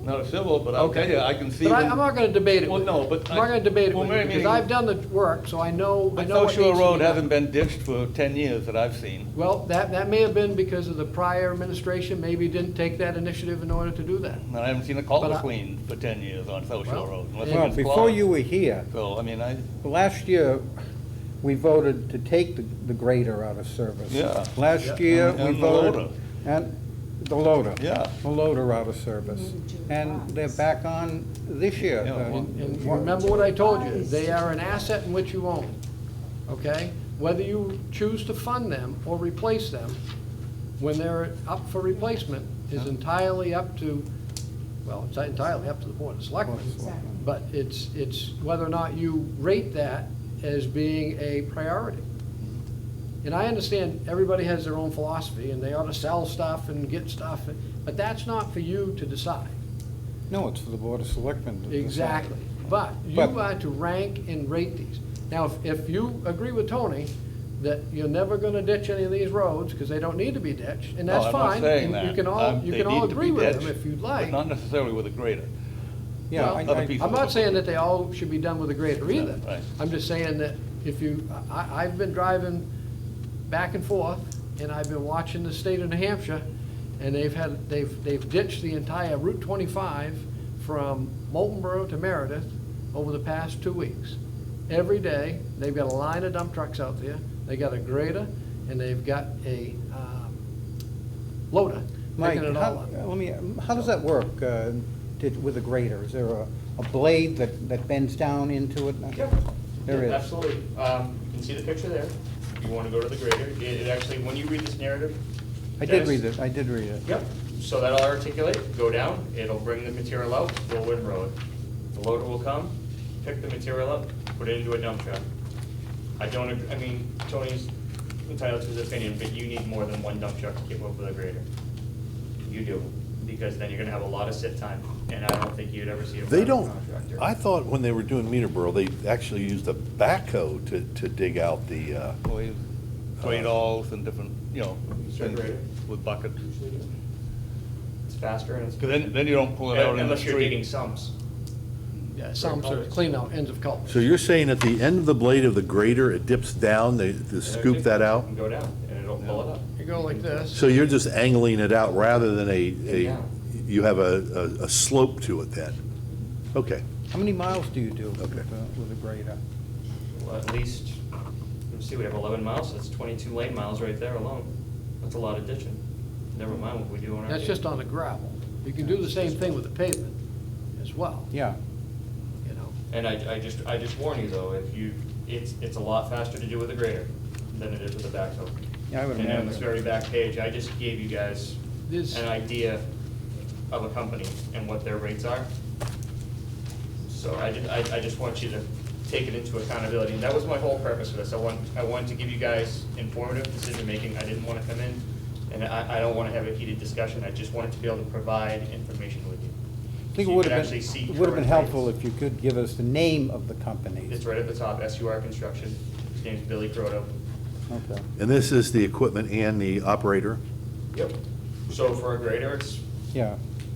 Not a civil, but I'll tell Okay. you, I can see. But when- I'm not gonna debate it Well, with you. no, but I'm not gonna debate it well, with you, maybe- because I've done the work, so I know But what South needs Shore to be Road done. hasn't been ditched for 10 years that I've seen. Well, that may have been because of the prior administration, maybe didn't take that initiative in order to do that. And I haven't seen a But culvert I- cleaned for 10 years on South Shore Well, Road. unless Well, it's before clogged. you were here, So, I mean, last year, we voted to take the grader out of service. Yeah. Last year, And we the voted. loader. And the loader. Yeah. The loader out of service. And they're back on this year. Yeah, well, And remember what I told you, they are an asset in which you own, okay? Whether you choose to fund them or replace them, when they're up for replacement, is entirely up to, well, it's entirely up to the Board of Selectmen. Exactly. But it's whether or not you rate that as being a priority. And I understand everybody has their own philosophy, and they ought to sell stuff and get stuff, but that's not for you to decide. No, it's for the Board of Selectmen to decide. Exactly. But you But- are to rank and rate these. Now, if you agree with Tony that you're never gonna ditch any of these roads, because they don't need to be ditched, and that's no, I'm not fine. saying and that. You can all, you They can all need to agree be with them ditched, if you'd but like. not necessarily with a grader. Yeah, Well, I- Other I- pieces I'm of not saying that equipment. they all should be done with a grader either. right. I'm just saying that if you, I've been driving back and forth, and I've been watching the state of New Hampshire, and they've ditched the entire Route 25 from Moultonborough to Meredith over the past 2 weeks. Every day, they've got a line of dump trucks out there, they got a grader, and they've got a loader Mike, picking it all up. how does that work with a grader? Is there a blade that bends down into it? There is. Absolutely. You can see the picture there. You want to go to the grader. It actually, when you read this narrative. I did Dennis- read it, I did read it. Yep, so that'll articulate, go down, it'll bring the material out, roll and road. The loader will come, pick the material up, put it into a dump truck. I don't, I mean, Tony's entitled to his opinion, but you need more than one dump truck to keep up with a grader. You do, because then you're gonna have a lot of sit time, and I don't think you'd ever see a They private don't, contractor. I thought when they were doing Meterboro, they actually used a backhoe to dig out the, Well, you- Trade-alls and different, you know, Sure, things grader. with buckets. Usually do. It's faster and it's. Because then you don't pull it out in the Unless you're digging street. sumps. Yeah, some sort of clean out ends of culverts. so you're saying at the end of the blade of the grader, it dips down, they scoop that out? And go down, and it'll pull it up. You go like this. So you're just angling it out rather than Yeah. you have a slope to it then? Okay. How many miles do you do Okay. with a grader? Well, at least, let's see, we have 11 miles, that's 22 lane miles right there alone. That's a lot of ditching. Never mind what we do on our. That's just on the gravel. You can do the same thing with the pavement as well, Yeah. you know. And I just warn you though, if you, it's a lot faster to do with a grader than it is with a backhoe. Yeah, I would And on this imagine. very back page, I just gave you guys This- an idea of a company and what their rates are. So I just want you to take it into accountability. And that was my whole purpose for this. I wanted to give you guys informative decision-making. I didn't want to come in, and I don't want to have a heated discussion. I just wanted to be able to provide information with you. I think So it you would could have actually been, see it would have been current helpful rates. if you could give us the name of the company. It's right at the top, SUR Construction. His name's Billy Croto. Okay. And this is the equipment and the operator? Yep. So for a grader, it's Yeah,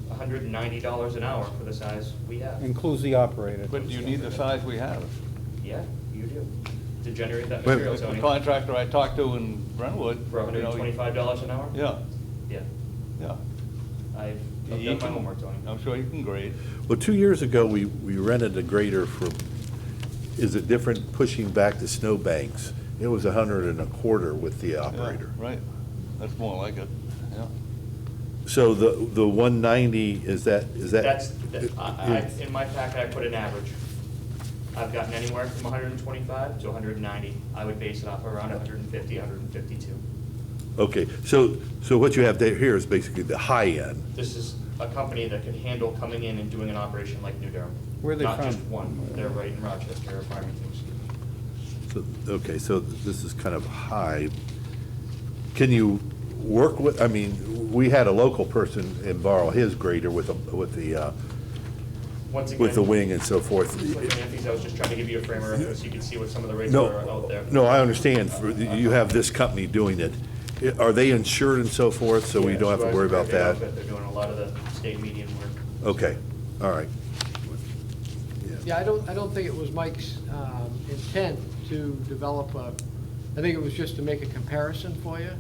$190 an hour for the size we have. includes the operator. But you need the size we have. Yeah, you do. To generate that Wait, material, The Tony. contractor I talked to in Brentwood. For you know, $125 an hour? Yeah, Yeah. yeah. I've He done my can- homework, Tony. I'm sure you can grade. Well, 2 years ago, we rented a grader for, is it different pushing back the snow banks? It was $125 with the Yeah, operator. Right, that's more like it, yeah. So the 190, is that? That's, in my packet, I put an average. I've gotten anywhere from 125 to 190. I would base it off around 150, 152. Okay, so what you have there here is basically the high end. This is a company that can handle coming in and doing an operation like New Durham. Where are they Not from? just one. They're right in Rochester, or Farmington. So, okay, so this is kind of high. Can you work with, I mean, we had a local person and borrow his grader with the Once again. with the wing and so forth. I was just trying to give you a frame of reference so you could see what some of the rates are No, out there. no, I understand, you have this company doing it, Are they insured and so forth, so we Yeah, don't have to Suarez worry is a about great that? outfit. They're doing a lot of the state median work. Okay, all right. Yeah, I don't think it was Mike's intent to develop a, I think it was just to make a comparison for you.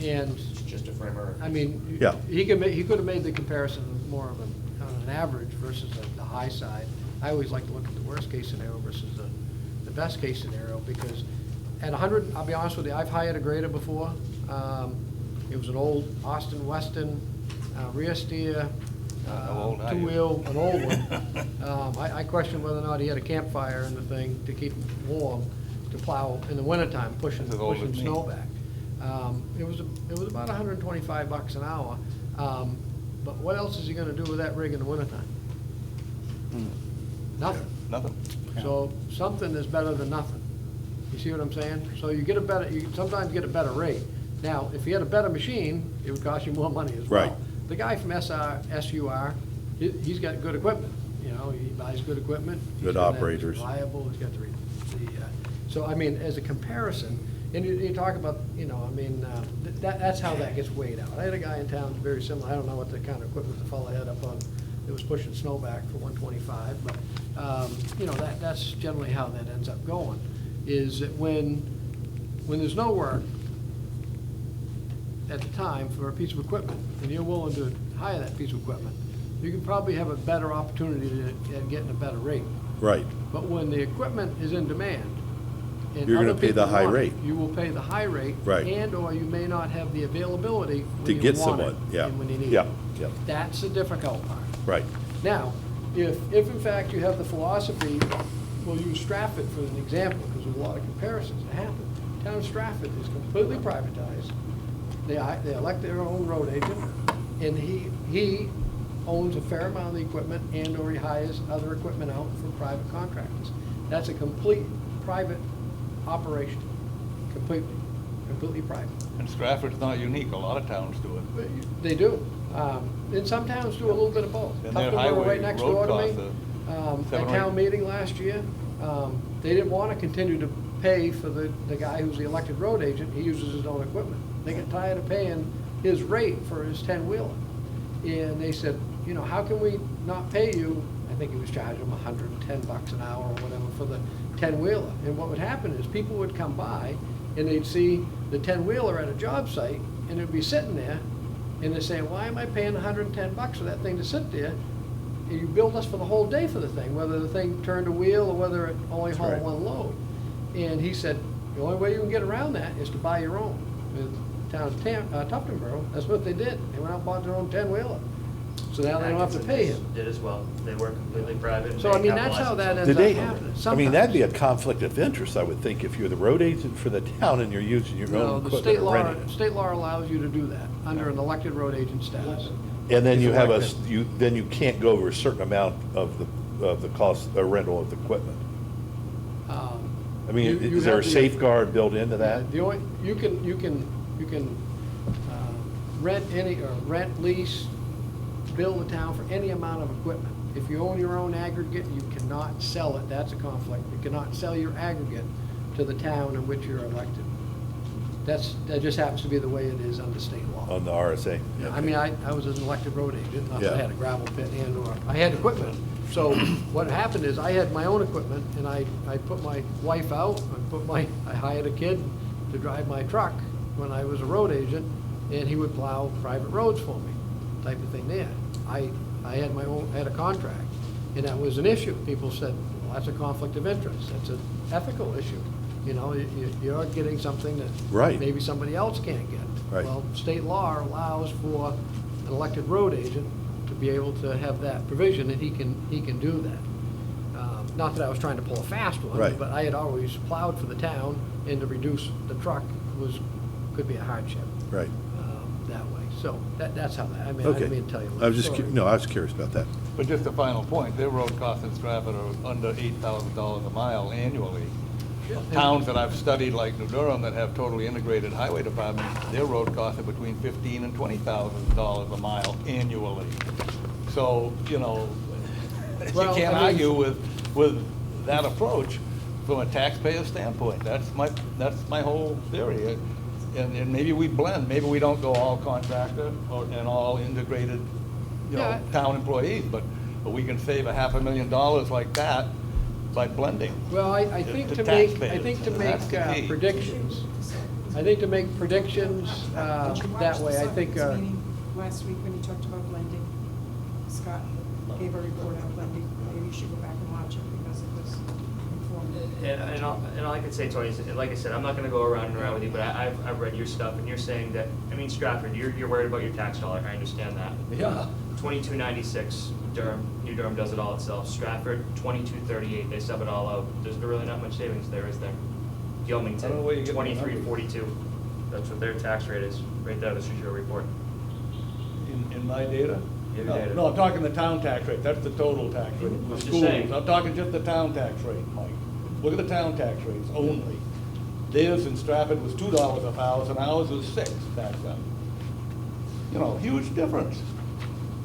And, It's just a framer. I mean, Yeah. he could have made the comparison more of on an average versus the high side. I always like to look at the worst case scenario versus the best case scenario, because at 100, I'll be honest with you, I've hired a grader before. It was an old Austin Weston rear steer, How old are you? two-wheel, an old one. I question whether or not he had a campfire in the thing to keep him warm, to plow in the wintertime, pushing That's as old as me. snow back. It was about $125 an hour. But what else is he gonna do with that rig in the wintertime? Nothing. Nothing. So something is better than nothing. You see what I'm saying? So you get a better, you sometimes get a better rate. Now, if you had a better machine, it would cost you more money as well. Right. The guy from SUR, he's got good equipment, you know, he buys good equipment. He's Good got that, operators. He's reliable, he's got so I mean, as a comparison, and you talk about, you know, I mean, that's how that gets weighed out. I had a guy in town very similar, I don't know what the kind of equipment the fellow had up on, it was pushing snow back for 125, but, you know, that's generally how that ends up going, is that when there's no work at the time for a piece of equipment, and you're willing to hire that piece of equipment, you can probably have a better opportunity at getting a better rate. Right, But when the equipment is in demand, and You're gonna other pay the people high want it, rate. you will pay the high rate. Right. And/or you may not have the availability when to you get want it someone, yeah. and when you need it. Yeah, yeah, That's the difficult part. right, Now, if in fact you have the philosophy, we'll use Stratford for an example, because there's a lot of comparisons that happen. Town of Stratford is completely privatized. They elect their own road agent, and he owns a fair amount of the equipment and/or he hires other equipment out from private contractors. That's a complete private operation, completely private. And Stratford's not unique, a lot of towns do it. They do. And some towns do a little bit of both. And their Tuftonboro, highway right next road door to costs me, are at 7 or 8. town meeting last year, they didn't want to continue to pay for the guy who's the elected road agent. He uses his own equipment. They got tired of paying his rate for his 10-wheeler. And they said, you know, how can we not pay you? I think he was charging them $110 an hour or whatever for the 10-wheeler. And what would happen is people would come by and they'd see the 10-wheeler at a job site and it'd be sitting there and they'd say, why am I paying $110 for that thing to sit there? And you billed us for the whole day for the thing, whether the thing turned a wheel or whether it only hauled right. one load. And he said, the only way you can get around that is to buy your own. With the town of Tuftonboro, that's what they did. They went out and bought their own 10-wheeler. So now they don't have to pay him. Did as well. They were completely private. So, I mean, that's how that ends Did up they, happening. I mean, that'd be a Sometimes. conflict of interest, I would think, if you're the road agent for the town and you're using your No, own the equipment state or law, renting. state law allows you to do that under an elected road agent status. And then If you have a, elected. then you can't go over a certain amount of the cost, rental of the equipment. I mean, You is there a have the- safeguard built into that? The only, you can rent rent, lease, bill the town for any amount of equipment. If you own your own aggregate, you cannot sell it, that's a conflict. You cannot sell your aggregate to the town in which you're elected. That just happens to be the way it is under state law. On the RSA? I mean, I was an elected road agent, not that I Yeah. had a gravel pit and/or, I had equipment. So what happened is, I had my own equipment, and I put my wife out, I hired a kid to drive my truck when I was a road agent, and he would plow private roads for me, type of thing there. I had my own, I had a contract, and that was an issue. People said, well, that's a conflict of interest, that's an ethical issue. You know, you're getting something that Right. maybe somebody else can't get. Right. Well, state law allows for an elected road agent to be able to have that provision, and he can do that. Not that I was trying to pull a fast one, Right. but I had always plowed for the town, and to reduce the truck could be a hardship Right. that way. So that's how that, I mean, I Okay. didn't mean to tell you. I was just, story. no, I was curious about that. But just a final point, their road costs in Stratford are under $8,000 a mile annually. Yeah. Towns that I've studied, like New Durham, that have totally integrated highway departments, their road costs are between $15,000 and $20,000 a mile annually. So, you know, you Well, can't I mean- argue with that approach from a taxpayer standpoint. That's my whole theory. and maybe we blend, maybe we don't go all contractor and all integrated, you know, Yeah. town employees, but we can save $500,000 like that by blending. Well, I think The to make, I taxpayers, think to and make that's the key. predictions, I think to make predictions Did you watch that the way, I think, selectmen's meeting last week when you talked about blending? Scott gave a report on blending. Maybe you should go back and watch it because it was informative. And all I can say, Tony, is, like I said, I'm not gonna go around and around with you, but I've read your stuff, and you're saying that, I mean, Stratford, you're worried about your tax dollar, I understand that. Yeah. 2296, Durham, New Durham does it all itself. Stratford, 2238, they sub it all out. There's really not much savings there, is there? I don't know where you Gilmington, get the numbers. 2342, that's what their tax rate is, right there, this is your report. In my data? Your No, data. No, I'm talking the town tax rate, that's the total tax rate. I'm The just schools. saying. I'm talking just the town tax rate, Mike. Look at the town tax rates only. Theirs in Stratford was $2 a thousand, ours was $6 back then. You know, huge difference.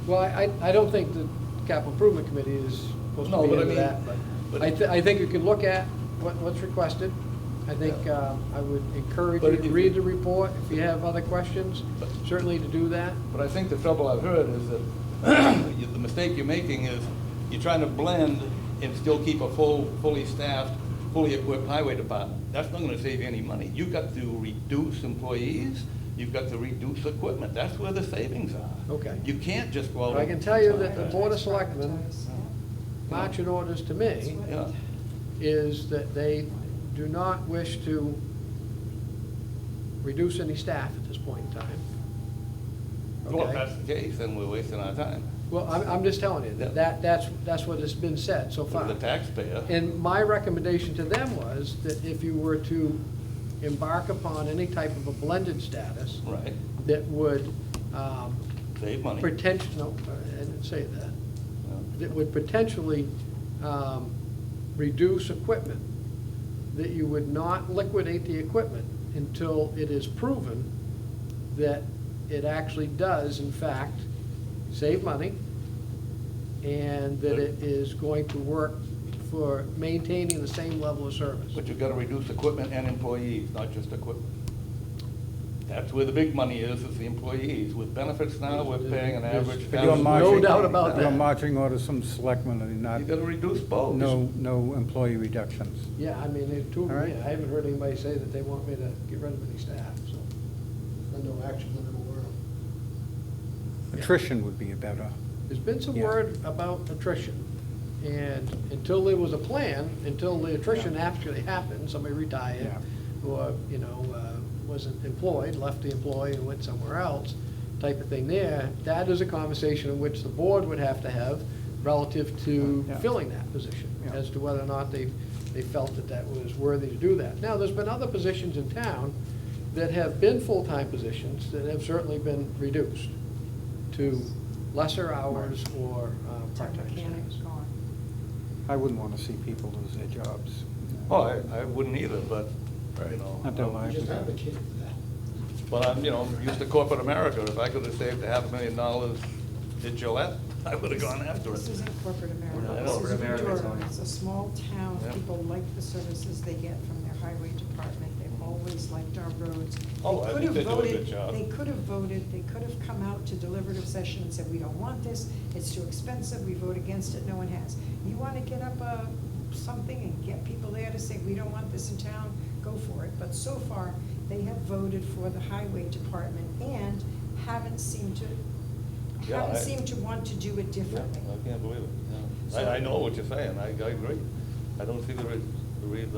well, I don't think the capital improvement committee is supposed No, to be but I into mean- that, but- but I think you can look at what's requested. I think I would encourage But you to if read you- the report. If you have other questions, But- certainly to do that. But I think the trouble I've heard is that the mistake you're making is you're trying to blend and still keep a fully staffed, fully equipped highway department. That's not gonna save you any money. You've got to reduce employees, you've got to reduce equipment. That's where the savings are. Okay. You can't just go out. I can tell you that the and- Board of Selectmen, Yeah. marching orders to me, Yeah. is that they do not wish to reduce any staff at this point in time. Well, if Okay? that's the case, then we're wasting our time. Well, I'm just telling you, Yeah. that's what has been said so For far. the taxpayer. And my recommendation to them was that if you were to embark upon any type of a blended status Right. that would Save money. potentially, no, I didn't say that, Yeah. that would potentially reduce equipment, that you would not liquidate the equipment until it is proven that it actually does, in fact, save money, and that it is going to work for maintaining the same level of service. But you've got to reduce equipment and employees, not just equipment. That's where the big money is the employees. With benefits now, we're paying an average. But your No marching- doubt about Your that. marching orders from selectmen are not, You gotta reduce both. no employee reductions. Yeah, I mean, two of All them, right. yeah, I haven't heard anybody say that they want me to get rid of any staff, so. And no action that I'm aware of. Attrition would be a better, There's been some Yeah. word about attrition, and until there was a plan, until the attrition actually happened, somebody retired, Yeah. or, wasn't employed, left the employee and went somewhere else, type of thing there, that is a conversation in which the board would have to have relative to Yeah. filling that position, Yeah. as to whether or not they felt that that was worthy to do that. Now, there's been other positions in town that have been full-time positions that have certainly been reduced to lesser hours or Tech part-time mechanics status. gone. I wouldn't want to see people lose their jobs. Oh, I wouldn't either, but, you know. Not their You lives. just advocated for that. But I'm used to corporate America. If I could have saved $500,000 at Gillette, I would have gone after This it. isn't corporate No, America. corporate This is America, Durham. Tony. It's a small town. Yeah. People like the services they get from their highway department. They've always liked our roads. Oh, I They could think have they do a good voted- job. They could have voted, they could have come out to deliberative session and said, we don't want this, it's too expensive, we vote against it, no one has. You want to get up something and get people there to say, we don't want this in town, go for it. But so far, they have voted for the highway department and haven't seemed to Yeah, want to do it Yeah, differently. I can't believe it. Yeah. So- I know what you're saying. I agree. I don't see the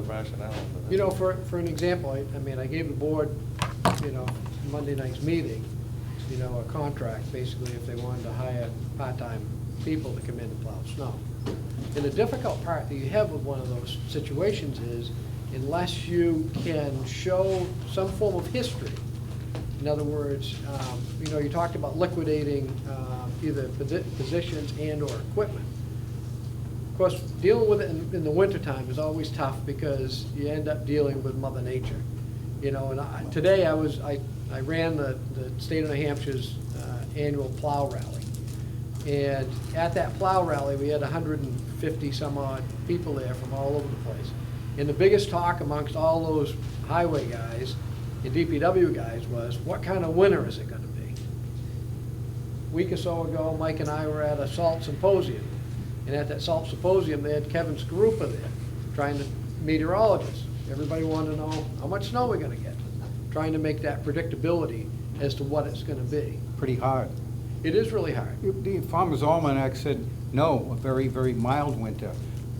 rationale. for that. For an example, I mean, I gave the board, Monday night's meeting, a contract, basically, if they wanted to hire part-time people to come in and plow snow. And the difficult part that you have with one of those situations is, unless you can show some form of history, in other words, you talked about liquidating either positions and/or equipment. Of course, dealing with it in the wintertime is always tough because you end up dealing with Mother Nature. Today I ran the state of New Hampshire's annual plow rally. And at that plow rally, we had 150 some odd people there from all over the place. And the biggest talk amongst all those highway guys the DPW guys was, what kind of winter is it gonna be? Week or so ago, Mike and I were at a salt symposium, and at that salt symposium, they had Kevin Skarupa there, trying to, meteorologist. Everybody wanted to know how much snow we're gonna get, trying to make that predictability as to what it's gonna be. Pretty hard. It is really hard. The Farmer's Almanac said, no, a very, very mild winter.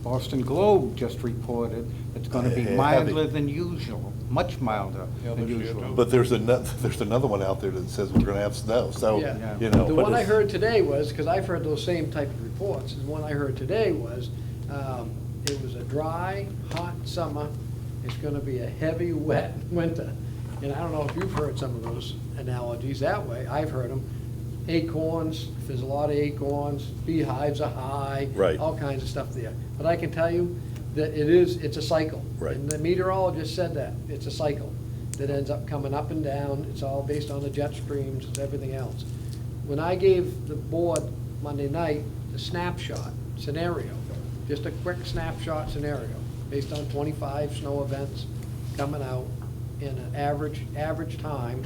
Boston Globe just reported it's gonna be Heavy. milder than usual, much milder Yeah, than this year, usual. too. But there's another one out there that says we're gonna have snow, so, Yeah. you know. The but one I it's- heard today was, because I've heard those same type of reports, the one I heard today was, it was a dry, hot summer, it's gonna be a heavy, wet winter. And I don't know if you've heard some of those analogies that way, I've heard them. Acorns, if there's a lot of acorns, beehives are high. Right. All kinds of stuff there. But I can tell you that it's a cycle. Right. And the meteorologist said that, it's a cycle that ends up coming up and down, it's all based on the jet streams, it's everything else. When I gave the board Monday night the snapshot scenario, just a quick snapshot scenario, based on 25 snow events coming out in an average time,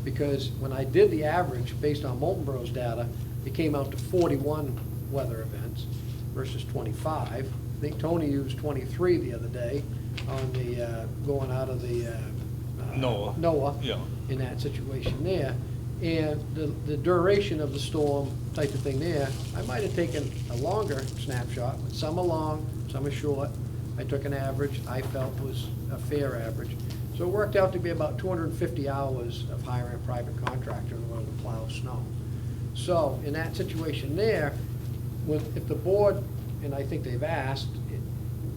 because when I did the average based on Molten Borough's data, it came out to 41 weather events versus 25. I think Tony used 23 the other day on the, going out of the NOAA. NOAA. Yeah. In that situation there. And the duration of the storm type of thing there, I might have taken a longer snapshot, but some are long, some are short. I took an average, I felt was a fair average. So it worked out to be about 250 hours of hiring a private contractor in order to plow snow. So in that situation there, if the board, and I think they've asked,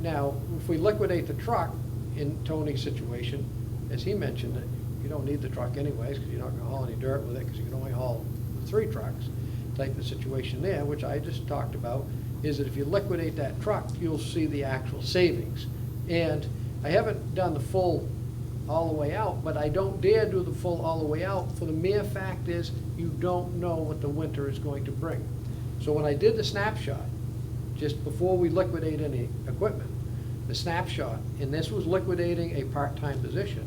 now, if we liquidate the truck in Tony's situation, as he mentioned, that you don't need the truck anyways, because you're not gonna haul any dirt with it, because you can only haul 3 trucks, type of situation there, which I just talked about, is that if you liquidate that truck, you'll see the actual savings. And I haven't done the full all the way out, but I don't dare do the full all the way out, for the mere fact is, you don't know what the winter is going to bring. So when I did the snapshot, just before we liquidate any equipment, the snapshot, and this was liquidating a part-time position,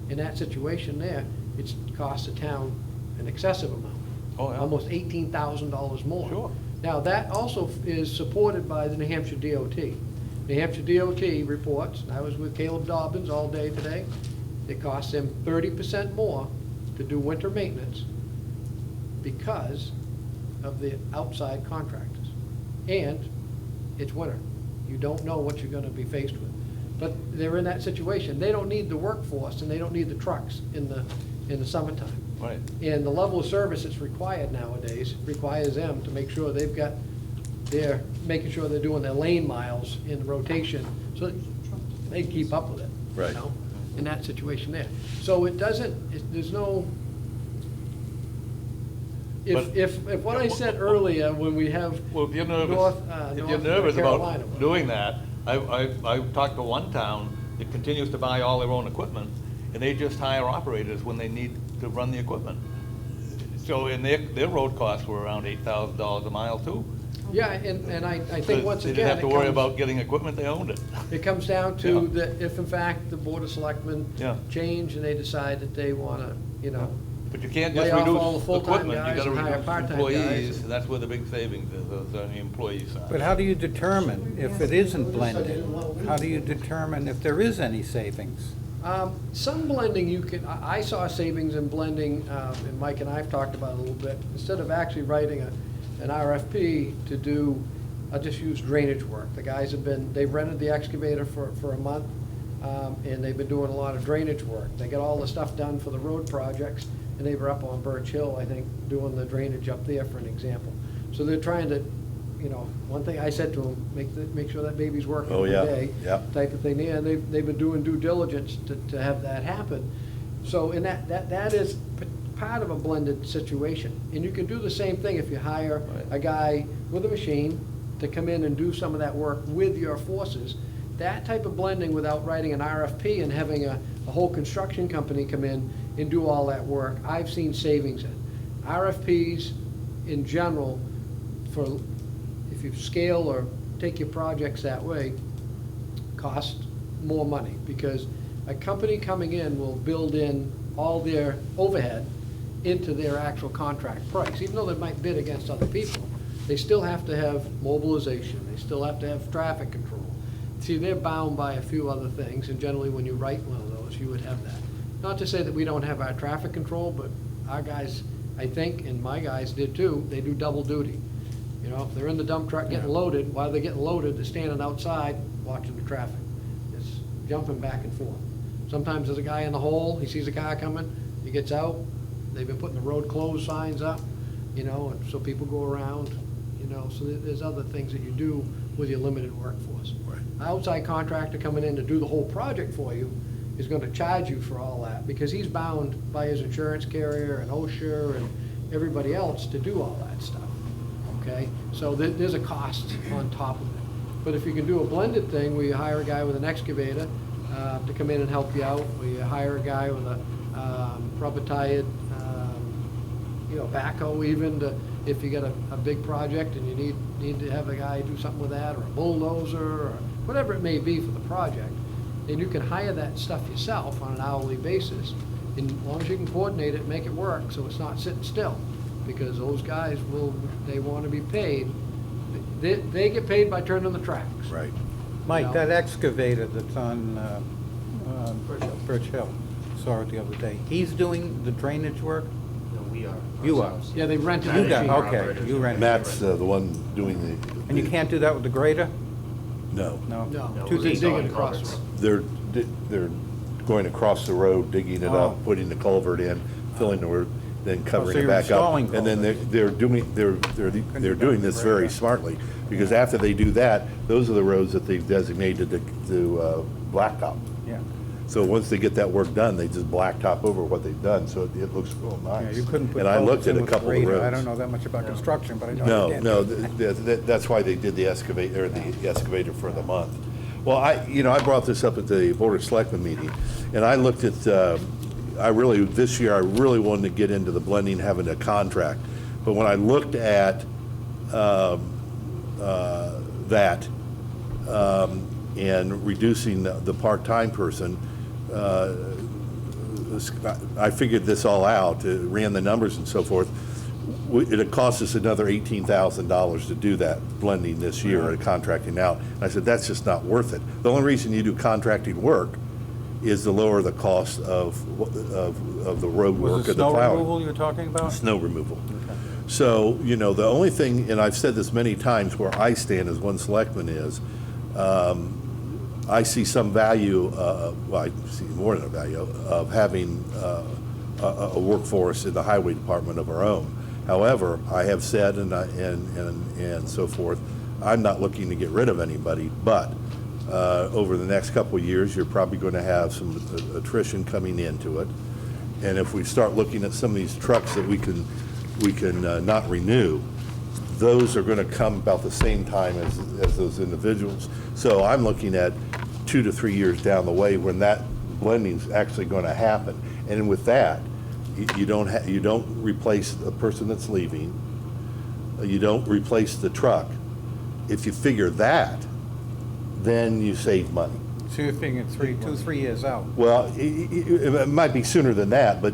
in that situation there, it's cost the town an excessive amount. Oh, yeah. Almost $18,000 more. Sure. Now, that also is supported by the New Hampshire DOT. New Hampshire DOT reports, and I was with Caleb Dobbins all day today, it costs them 30% more to do winter maintenance because of the outside contractors. And it's winter. You don't know what you're gonna be faced with. But they're in that situation. They don't need the workforce and they don't need the trucks in the summertime. Right. And the level of service that's required nowadays requires them to make sure they're making sure they're doing their lane miles in the rotation so that they keep up with it. you Right. know, in that situation there. So it doesn't, there's no, But- if what I said earlier, when we have Well, if you're nervous, North Carolina. about doing that, I've talked to one town that continues to buy all their own equipment, and they just hire operators when they need to run the equipment. So, and their road costs were around $8,000 a mile too. Yeah, and I think once They again. didn't have to it worry comes- about getting equipment, they owned it. It comes down Yeah. to that if in fact the Board of Selectmen Yeah. change and they decide that they wanna, But you can't Lay just off all reduce the full-time equipment, you guys gotta and hire reduce part-time employees, guys. and that's where the big savings is on the employee side. But how do you determine if it isn't blended? How do you determine if there is any savings? Some blending you can, I saw savings in blending, and Mike and I have talked about it a little bit. Instead of actually writing an RFP to do, I'll just use drainage work. The guys they've rented the excavator for a month, and they've been doing a lot of drainage work. They got all the stuff done for the road projects, and they were up on Birch Hill, I think, doing the drainage up there for an example. So they're trying to, one thing I said to them, make sure that baby's working Oh, every yeah, day. yeah. Type of thing, yeah, and they've been doing due diligence to have that happen. So, and that is part of a blended situation. And you can do the same thing if you hire a guy with a machine to come in and do some of that work with your forces. That type of blending without writing an RFP and having a whole construction company come in and do all that work, I've seen savings in. RFPs in general, if you scale or take your projects that way, cost more money, because A company coming in will build in all their overhead into their actual contract price, even though they might bid against other people. They still have to have mobilization, they still have to have traffic control. See, they're bound by a few other things, and generally when you write one of those, you would have that. Not to say that we don't have our traffic control, but our guys, I think, and my guys did too, they do double duty. You know, if they're in the dump truck getting loaded, while they're getting loaded, they're standing outside watching the traffic. It's jumping back and forth. Sometimes there's a guy in the hole, he sees a car coming, he gets out, they've been putting the road closed signs up, you know, and so people go around, you know, so there's other things that you do with your limited workforce. Right. Outside contractor coming in to do the whole project for you is gonna charge you for all that, because he's bound by his insurance carrier and OSHA and everybody else to do all that stuff, okay? So there's a cost on top of it. But if you can do a blended thing, where you hire a guy with an excavator to come in and help you out, where you hire a guy with a rubber-tired, you know, backhoe even, to, if you got a big project and you need to have a guy do something with that, or a bulldozer, or whatever it may be for the project, and you can hire that stuff yourself on an hourly basis, and as long as you can coordinate it and make it work, so it's not sitting still, because those guys they want to be paid. They get paid by turning the tracks. Right. Mike, No. that excavator that's on Birch Hill, saw it the other day, he's doing the drainage work? No, we are. You are. ourselves. Yeah, they rented You the got, machine. okay, you rent it. Matt's the one doing the. And you can't do that with the grader? No. No? No, Too we're deep? digging installing across. culverts. They're going across the road, digging it Oh. up, putting the culvert in, filling the road, then so covering it you're back up. installing And then culverts. they're doing this very smartly, because after they do that, those are the roads that they've designated to blacktop. Yeah. So once they get that work done, they just blacktop over what they've done, so it looks real Yeah, nice. you couldn't put And I looked culverts at in a with couple of grader. roads. I don't know that much about construction, but I know. No, you can't no, do it. that's why they did the excavator, the excavator for the month. Well, I brought this up at the Board of Selectmen meeting, and I looked at, this year, I really wanted to get into the blending, having a contract. But when I looked at that and reducing the part-time person, I figured this all out, ran the numbers and so forth. It'd cost us another $18,000 to do that blending this year, and contracting out. And I said, that's just not worth it. The only reason you do contracting work is to lower the cost of the road work Was it of the snow plowing. removal you're talking about? Snow removal. So, the only thing, and I've said this many times, where I stand as one selectman is, I see some value, well, I see more than a value, of having a workforce in the highway department of our own. However, I have said, and so forth, I'm not looking to get rid of anybody, but over the next couple of years, you're probably going to have some attrition coming into it. And if we start looking at some of these trucks that we can not renew, those are going to come about the same time as those individuals. So I'm looking at 2 to 3 years down the way when that blending's actually going to happen. And with that, you don't replace the person that's leaving. You don't replace the truck. If you figure that, then you save money. So you're thinking 3 years out? Well, it might be sooner than that, but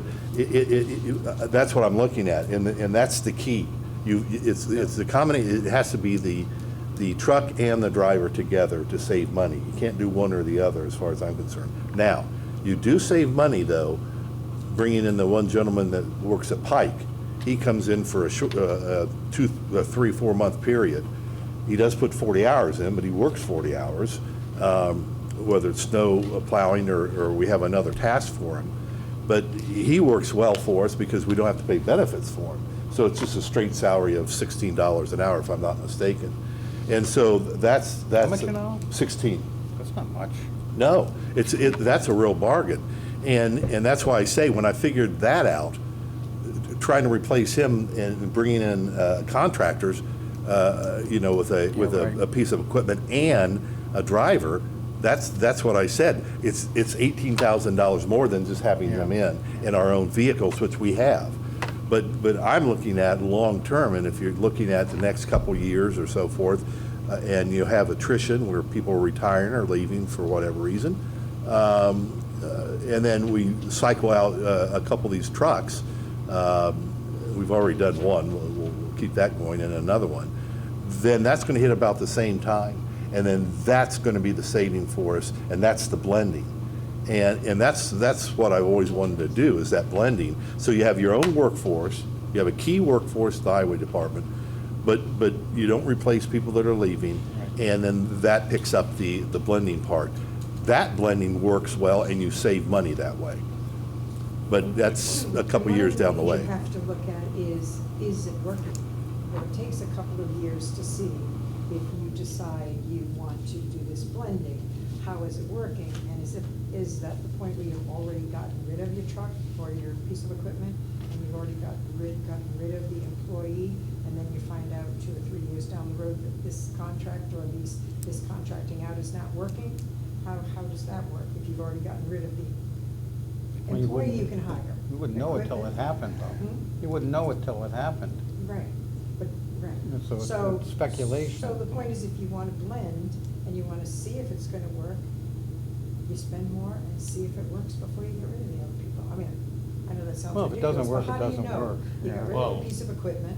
that's what I'm looking at, and that's the key. It's the combination. It has to be the truck and the driver together to save money. You can't do one or the other, as far as I'm concerned. Now, you do save money though, bringing in the one gentleman that works at Pike. He comes in for a 3-4 month period. He does put 40 hours in, but he works 40 hours. Whether it's snow plowing or we have another task for him. But he works well for us because we don't have to pay benefits for him. So it's just a straight salary of $16 an hour, if I'm not mistaken. And so that's How much an hour? 16. That's not much. No, that's a real bargain. And that's why I say, when I figured that out, trying to replace him and bringing in contractors, with right. a piece of equipment and a driver, that's what I said. It's $18,000 more than just having them in our own vehicles, which we have. But I'm looking at long term, and if you're looking at the next couple years or so forth, and you have attrition where people are retiring or leaving for whatever reason, and then we cycle out a couple of these trucks. We've already done one, we'll keep that going, and another one. Then that's going to hit about the same time, and then that's going to be the saving for us, and that's the blending. And that's what I've always wanted to do, is that blending. So you have your own workforce, you have a key workforce at the highway department, but you don't replace people that are leaving, and then that picks up the blending part. That blending works well, and you save money that way. But that's a couple years down the way. One of the things you have to look at is it working? Well, it takes a couple of years to see if you decide you want to do this blending. How is it working? And is that the point where you've already gotten rid of your truck or your piece of equipment, and you've already gotten rid of the employee, and then you find out 2 or 3 years down the road that this contract or this contracting out is not working? How does that work if you've already gotten rid of the Well, you employee wouldn't- you can hire? You wouldn't know it till it Equipment? happened, though. Hmm? You wouldn't know it till it happened. Right, but, right. And so it's speculation. So the point is, if you want to blend and you want to see if it's going to work, you spend more and see if it works before you get rid of the other people. I mean, I know that sounds Well, if it doesn't ridiculous, work, but it how do you doesn't know? work. You got Yeah. rid of Well- a piece of equipment.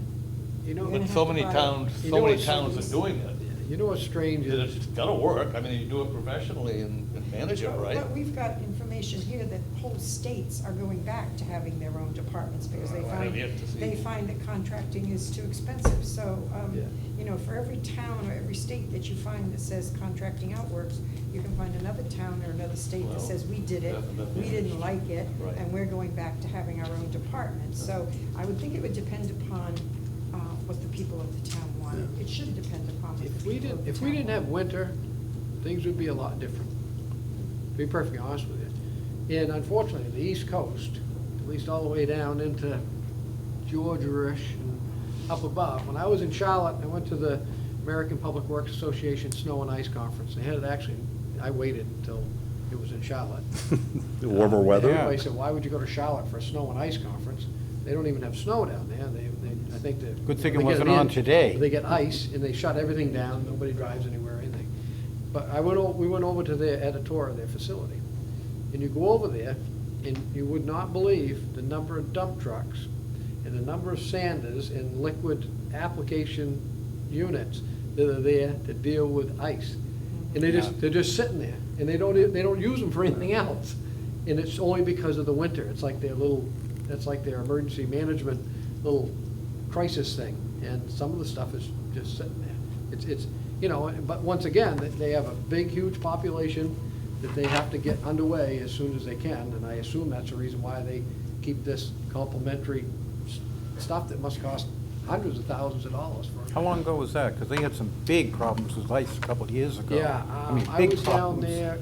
You know, You're But gonna so have to many buy- towns, You so know many what's- towns are doing it. you know what's strange is, It's gotta work, I mean, you do it professionally and manage it right. But we've got information here that whole states are going back to having their own departments because they Well, I have yet to see. find that contracting is too expensive. So, Yeah. you know, for every town or every state that you find that says contracting out works, you can find another town or another state that Well, says, we did it, definitely. we didn't like it, Right. and we're going back to having our own department. So I would think it would depend upon what the people of the town want. Yeah. It should depend upon what the if we people of didn't, the if town we didn't have want. winter, things would be a lot different. To be perfectly honest with you. And unfortunately, the East Coast, at least all the way down into Georgia-ish and up above. When I was in Charlotte, I went to the American Public Works Association Snow and Ice Conference. They had it actually, I waited until it was in Charlotte. Warmer weather? Everybody said, why would you go to Charlotte for a snow and ice conference? They don't even have snow down there. I think that. Good thing it they get wasn't an on inch. today. They get ice and they shut everything down. Nobody drives anywhere or anything. But we went over to their editor of their facility. And you go over there and you would not believe the number of dump trucks and the number of sanders and liquid application units that are there to deal with ice. And they're just sitting there, and they don't use them for anything else. And it's only because of the winter. It's like that's like their emergency management little crisis thing. And some of the stuff is just sitting there. It's you know, but once again, they have a big, huge population that they have to get underway as soon as they can. And I assume that's the reason why they keep this complimentary stuff that must cost hundreds of thousands of dollars for. How long ago was that? Because they had some big problems with ice a couple of years ago. Yeah, mean, I big was down problems. there,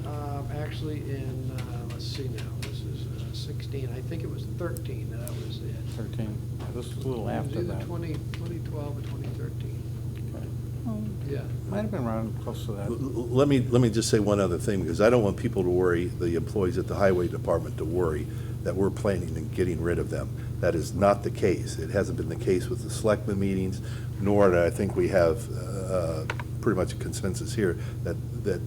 actually in, let's see now, this is 16, I think it was 13 that I was there. 13. Yeah, this was a little It after was that. either 2012 or 2013, yeah. Might have been around close to that. Let me just say one other thing, because I don't want people to worry, the employees at the highway department to worry that we're planning on getting rid of them. That is not the case. It hasn't been the case with the selectmen meetings, nor do I think we have pretty much a consensus here that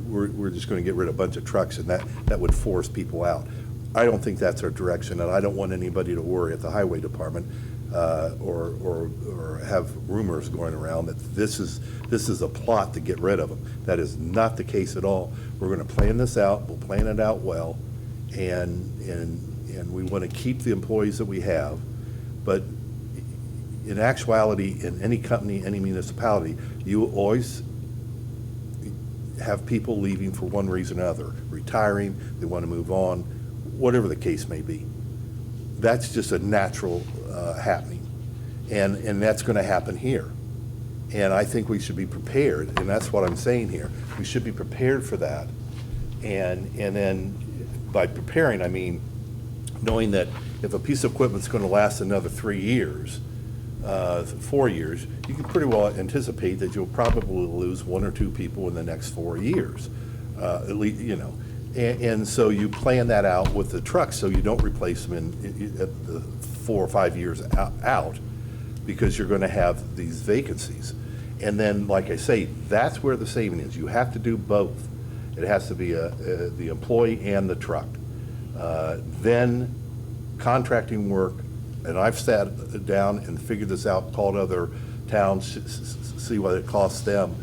we're just going to get rid of a bunch of trucks and that would force people out. I don't think that's our direction, and I don't want anybody to worry at the highway department or have rumors going around that this is a plot to get rid of them. That is not the case at all. We're going to plan this out. We'll plan it out well, and we want to keep the employees that we have. But in actuality, in any company, any municipality, you will always have people leaving for one reason or another, retiring, they want to move on, whatever the case may be. That's just a natural happening, and that's going to happen here. And I think we should be prepared, and that's what I'm saying here. We should be prepared for that. And then by preparing, I mean knowing that if a piece of equipment's going to last another 3 years, 4 years, you can pretty well anticipate that you'll probably lose 1 or 2 people in the next 4 years, at least, you know. And so you plan that out with the trucks so you don't replace them at the 4 or 5 years out because you're going to have these vacancies. And then, like I say, that's where the saving is. You have to do both. It has to be the employee and the truck. Then contracting work, and I've sat down and figured this out, called other towns, see what it costs them,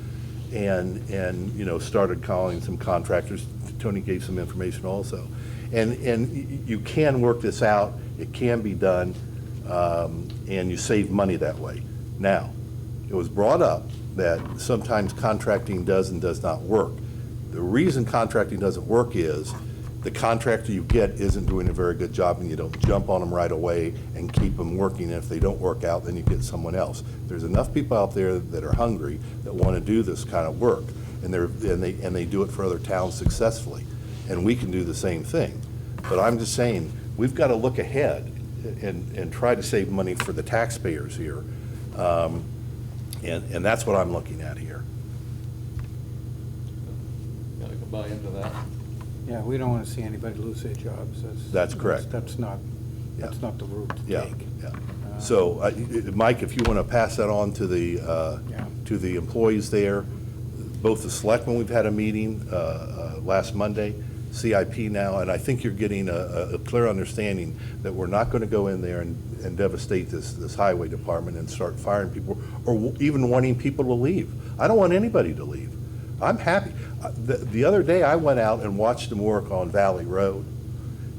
and you know, started calling some contractors. Tony gave some information also. And you can work this out, it can be done, and you save money that way. Now, it was brought up that sometimes contracting does and does not work. The reason contracting doesn't work is the contractor you get isn't doing a very good job, and you don't jump on them right away and keep them working. And if they don't work out, then you get someone else. There's enough people out there that are hungry that want to do this kind of work, and they do it for other towns successfully. And we can do the same thing. But I'm just saying, we've got to look ahead and try to save money for the taxpayers here. And that's what I'm looking at here. Gotta go buy into that. Yeah, we don't want to see anybody lose their jobs. That's correct. That's not the route to Yeah, take. yeah. So, Mike, if you want to pass that on to Yeah. the employees there, both the selectmen, we've had a meeting last Monday, CIP now, and I think you're getting a clear understanding that we're not going to go in there and devastate this highway department and start firing people, or even wanting people to leave. I don't want anybody to leave. I'm happy. The other day, I went out and watched them work on Valley Road,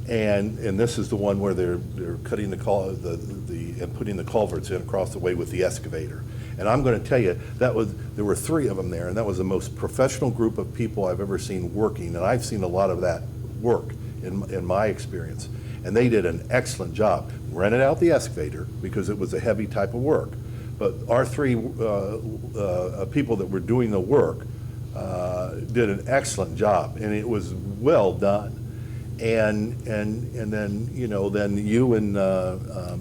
and this is the one where they're cutting and putting the culverts in across the way with the excavator. And I'm going to tell you, there were 3 of them there, and that was the most professional group of people I've ever seen working, and I've seen a lot of that work in my experience. And they did an excellent job. Rented out the excavator because it was a heavy type of work. But our 3 people that were doing the work did an excellent job, and it was well done. And then, you know, then you and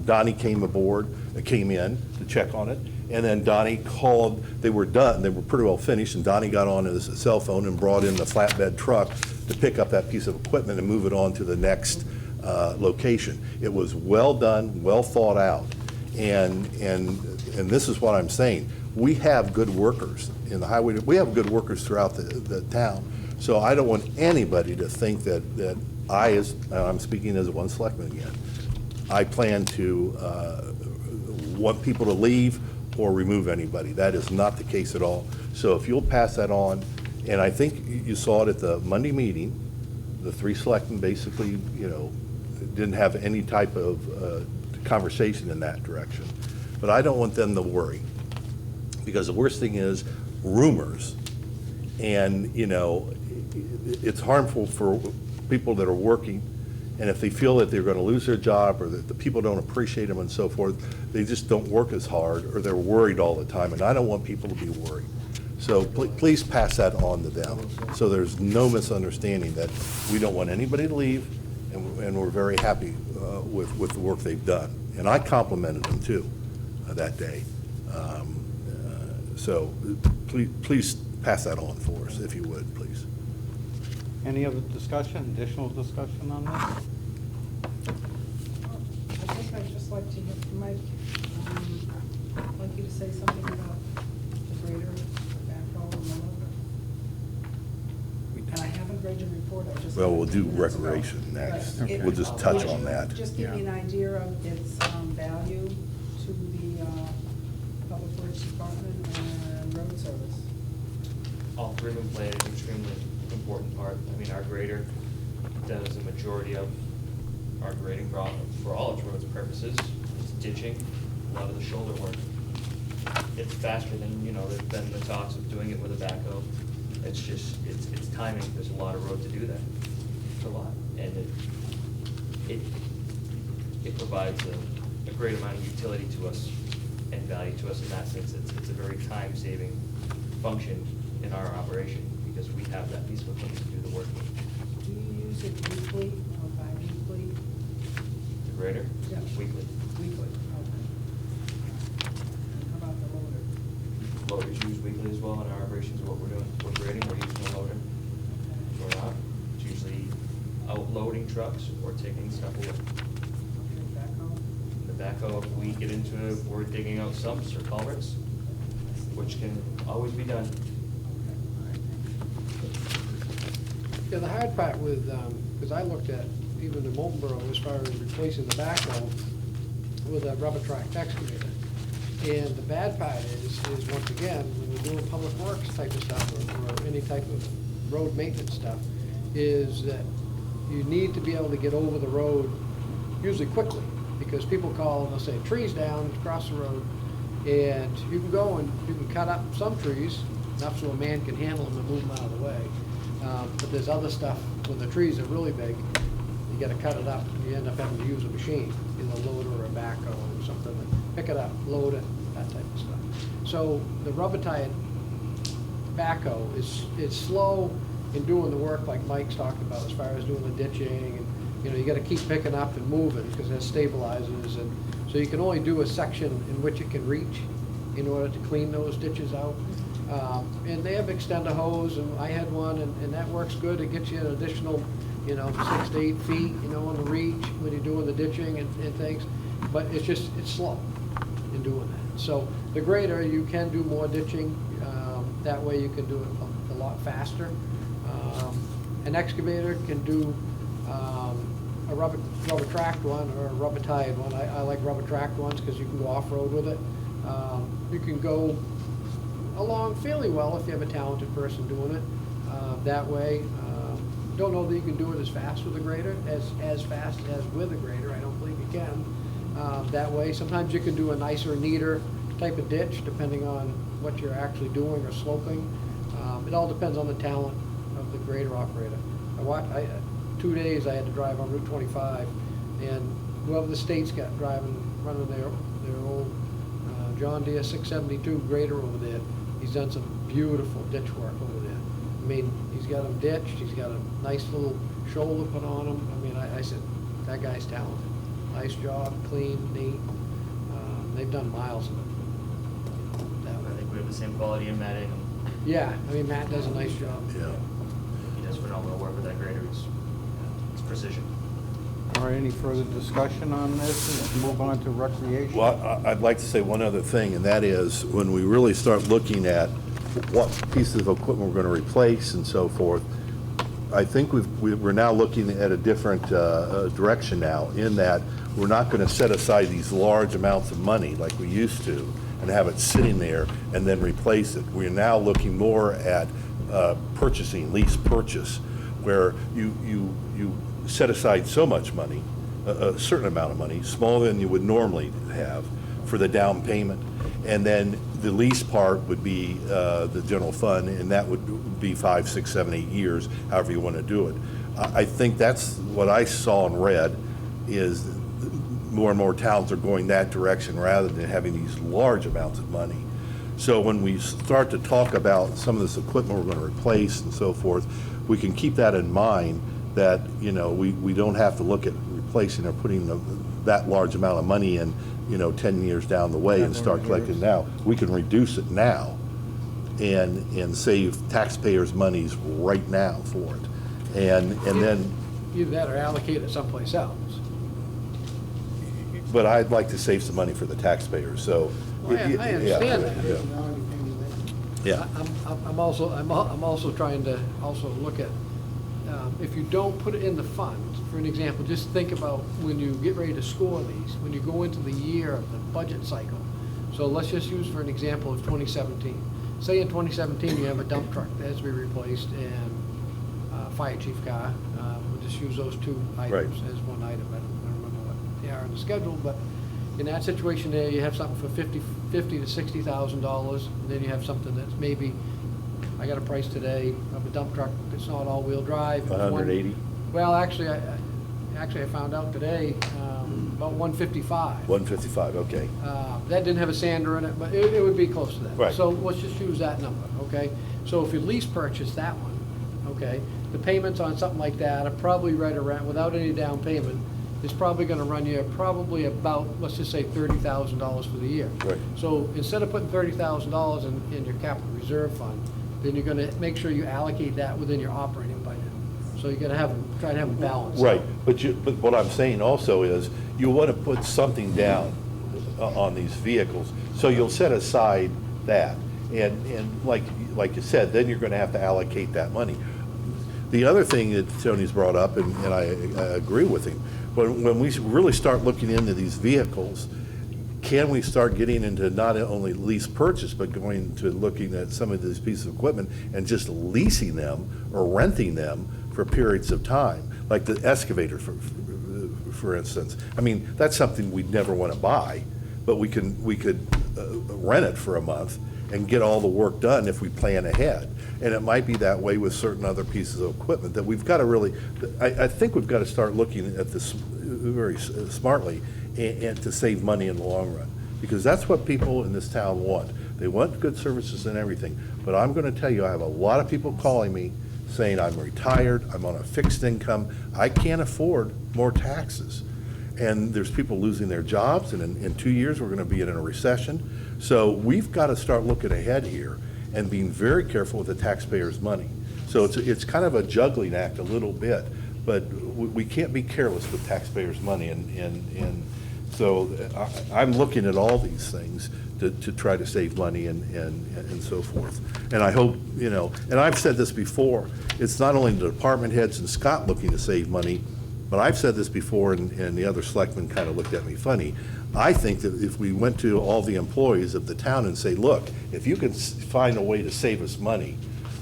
Donnie came in to check on it. And then Donnie called, they were done, they were pretty well finished, and Donnie got on his cell phone and brought in the flatbed truck to pick up that piece of equipment and move it on to the next location. It was well done, well thought out, and this is what I'm saying. We have good workers in the highway, we have good workers throughout the town, so I don't want anybody to think that I'm speaking as one selectman again, I plan to want people to leave or remove anybody. That is not the case at all. So if you'll pass that on, and I think you saw it at the Monday meeting, the 3 selectmen basically, you know, didn't have any type of conversation in that direction. But I don't want them to worry, because the worst thing is rumors, and you know, it's harmful for people that are working. And if they feel that they're going to lose their job, or that the people don't appreciate them and so forth, they just don't work as hard, or they're worried all the time. And I don't want people to be worried. So please pass that on to them, so there's no misunderstanding that we don't want anybody to leave, and we're very happy with the work they've done. And I complimented them too that day. So please pass that on for us, if you would, please. Any other discussion, additional discussion on this? I guess I'd just like to hear from Mike. I'd like you to say something about the grader, the backhoe, and the loader. And I haven't read your report, I just. Well, we'll do 2 minutes ago. recreation next. But it- We'll just touch on that. Just give me an idea of its value to the Public Works Department and road service. All 3 of them play an extremely important part. I mean, our grader does the majority of our grading for all its roads purposes. It's ditching, a lot of the shoulder work. It's faster than, you know, there's been the talks of doing it with a backhoe. It's just, it's timing. There's a lot of road to do that. It's a lot. And it provides a great amount of utility to us and value to us in that sense. It's a very time-saving function in our operation, because we have that piece of equipment to do the work with. Do you use it weekly or bi-weekly? The grader? Yeah. Weekly. Weekly, okay. And how about the loader? Loaders used weekly as well in our operations of what we're doing. We're grading, we're using a loader. If we're not, it's usually outloading trucks or taking stuff away. Okay, backhoe? The backhoe, if we get into it, we're digging out sumps or culverts, which can always be done. Yeah, the hard part with, because I looked at even in Moultonboro, as far as replacing the backhoe with a rubber tracked excavator. And the bad part is once again, when you're doing public works type of stuff, or any type of road maintenance stuff, is that you need to be able to get over the road usually quickly, because people call and they'll say, trees down across the road, and you can go and you can cut up some trees, enough so a man can handle them and move them out of the way. But there's other stuff, when the trees are really big, you gotta cut it up, and you end up having to use a machine, either a loader or a backhoe or something, to pick it up, load it, that type of stuff. So the rubber-tired backhoe is slow in doing the work like Mike's talked about, as far as doing the ditching, and, you know, you gotta keep picking up and moving, because it has stabilizers, and so you can only do a section in which it can reach in order to clean those ditches out. And they have extender hose, and I had one, and that works good. It gets you an additional, you know, 6 to 8 feet, you know, on the reach when you're doing the ditching and things. But it's slow in doing that. So the grader, you can do more ditching. That way you can do it a lot faster. An excavator can do a rubber tracked one or a rubber tired one. I like rubber tracked ones because you can go off-road with it. You can go along fairly well if you have a talented person doing it that way. Don't know that you can do it as fast with a grader, as fast as with a grader. I don't believe you can. That way, sometimes you can do a nicer, neater type of ditch, depending on what you're actually doing or sloping. It all depends on the talent of the grader operator. 2 days I had to drive on Route 25, and whoever the state's got running their old John Deere 672 grader over there, he's done some beautiful ditch work over there. I mean, he's got them ditched, he's got a nice little shoulder put on them. I mean, I said, that guy's talented. Nice job, clean, neat. They've done miles of it. That I way. think we have the same quality in Matt Ingham. Yeah, I mean, Matt does a nice job. Yeah. He does phenomenal work with that grader. It's precision. All right, any further discussion on this? Let's move on to recreation. Well, I'd like to say one other thing, and that is, when we really start looking at what pieces of equipment we're going to replace and so forth, I think we're now looking at a different direction now, in that we're not going to set aside these large amounts of money like we used to and have it sitting there and then replace it. We're now looking more at purchasing, lease purchase, where you set aside so much money, a certain amount of money, smaller than you would normally have, for the down payment. And then the lease part would be the general fund, and that would be 5, 6, 7, 8 years, however you want to do it. I think that's what I saw and read, is more and more towns are going that direction rather than having these large amounts of money. So when we start to talk about some of this equipment we're going to replace and so forth, we can keep that in mind, that, you know, we don't have to look at replacing or putting that large amount of money in, you know, 10 years down the way and start collecting now. We can reduce it now and save taxpayers' monies right now for it. And then, Either that or allocate it someplace else. but I'd like to save some money for the taxpayers, so. Well, I understand that. Yeah. Now you pay me later. Yeah. I'm also trying to also look at, if you don't put it in the fund, for an example, just think about when you get ready to score these, when you go into the year of the budget cycle. So let's just use for an example of 2017. Say in 2017 you have a dump truck that has to be replaced and a fire chief car. We'll just use those two items as one item. I don't remember what they are on the schedule, but in that situation there, you have something for $50,000 to $60,000, and then you have something that's maybe, I got a price today of a dump truck that's not all-wheel drive. 180? Well, actually, I found out today, about 155. 155, okay. That didn't have a sander in it, but it would be close to that. Right. So let's just use that number, okay? So if you lease purchase that one, okay, the payments on something like that are probably right around, without any down payment, is probably gonna run you probably about, let's just say $30,000 for the year. Right. So instead of putting $30,000 in your capital reserve fund, then you're gonna make sure you allocate that within your operating budget. So you're gonna try to have a balance. Right, but what I'm saying also is, you want to put something down on these vehicles, so you'll set aside that, and like you said, then you're going to have to allocate that money. The other thing that Tony's brought up, and I agree with him, when we really start looking into these vehicles, can we start getting into not only lease purchase, but going to looking at some of these pieces of equipment and just leasing them or renting them for periods of time, like the excavator, for instance. I mean, that's something we'd never want to buy, but we could rent it for a month and get all the work done if we plan ahead. And it might be that way with certain other pieces of equipment that we've got to really, I think we've got to start looking at this very smartly and to save money in the long run. Because that's what people in this town want. They want good services and everything. But I'm going to tell you, I have a lot of people calling me saying, I'm retired, I'm on a fixed income, I can't afford more taxes. And there's people losing their jobs, and in 2 years, we're going to be in a recession. So we've got to start looking ahead here and being very careful with the taxpayers' money. So it's kind of a juggling act a little bit, but we can't be careless with taxpayers' money. And so I'm looking at all these things to try to save money and so forth. And I hope, and I've said this before, it's not only the department heads and Scott looking to save money, but I've said this before, and the other selectmen kind of looked at me funny. I think that if we went to all the employees of the town and say, look, if you can find a way to save us money,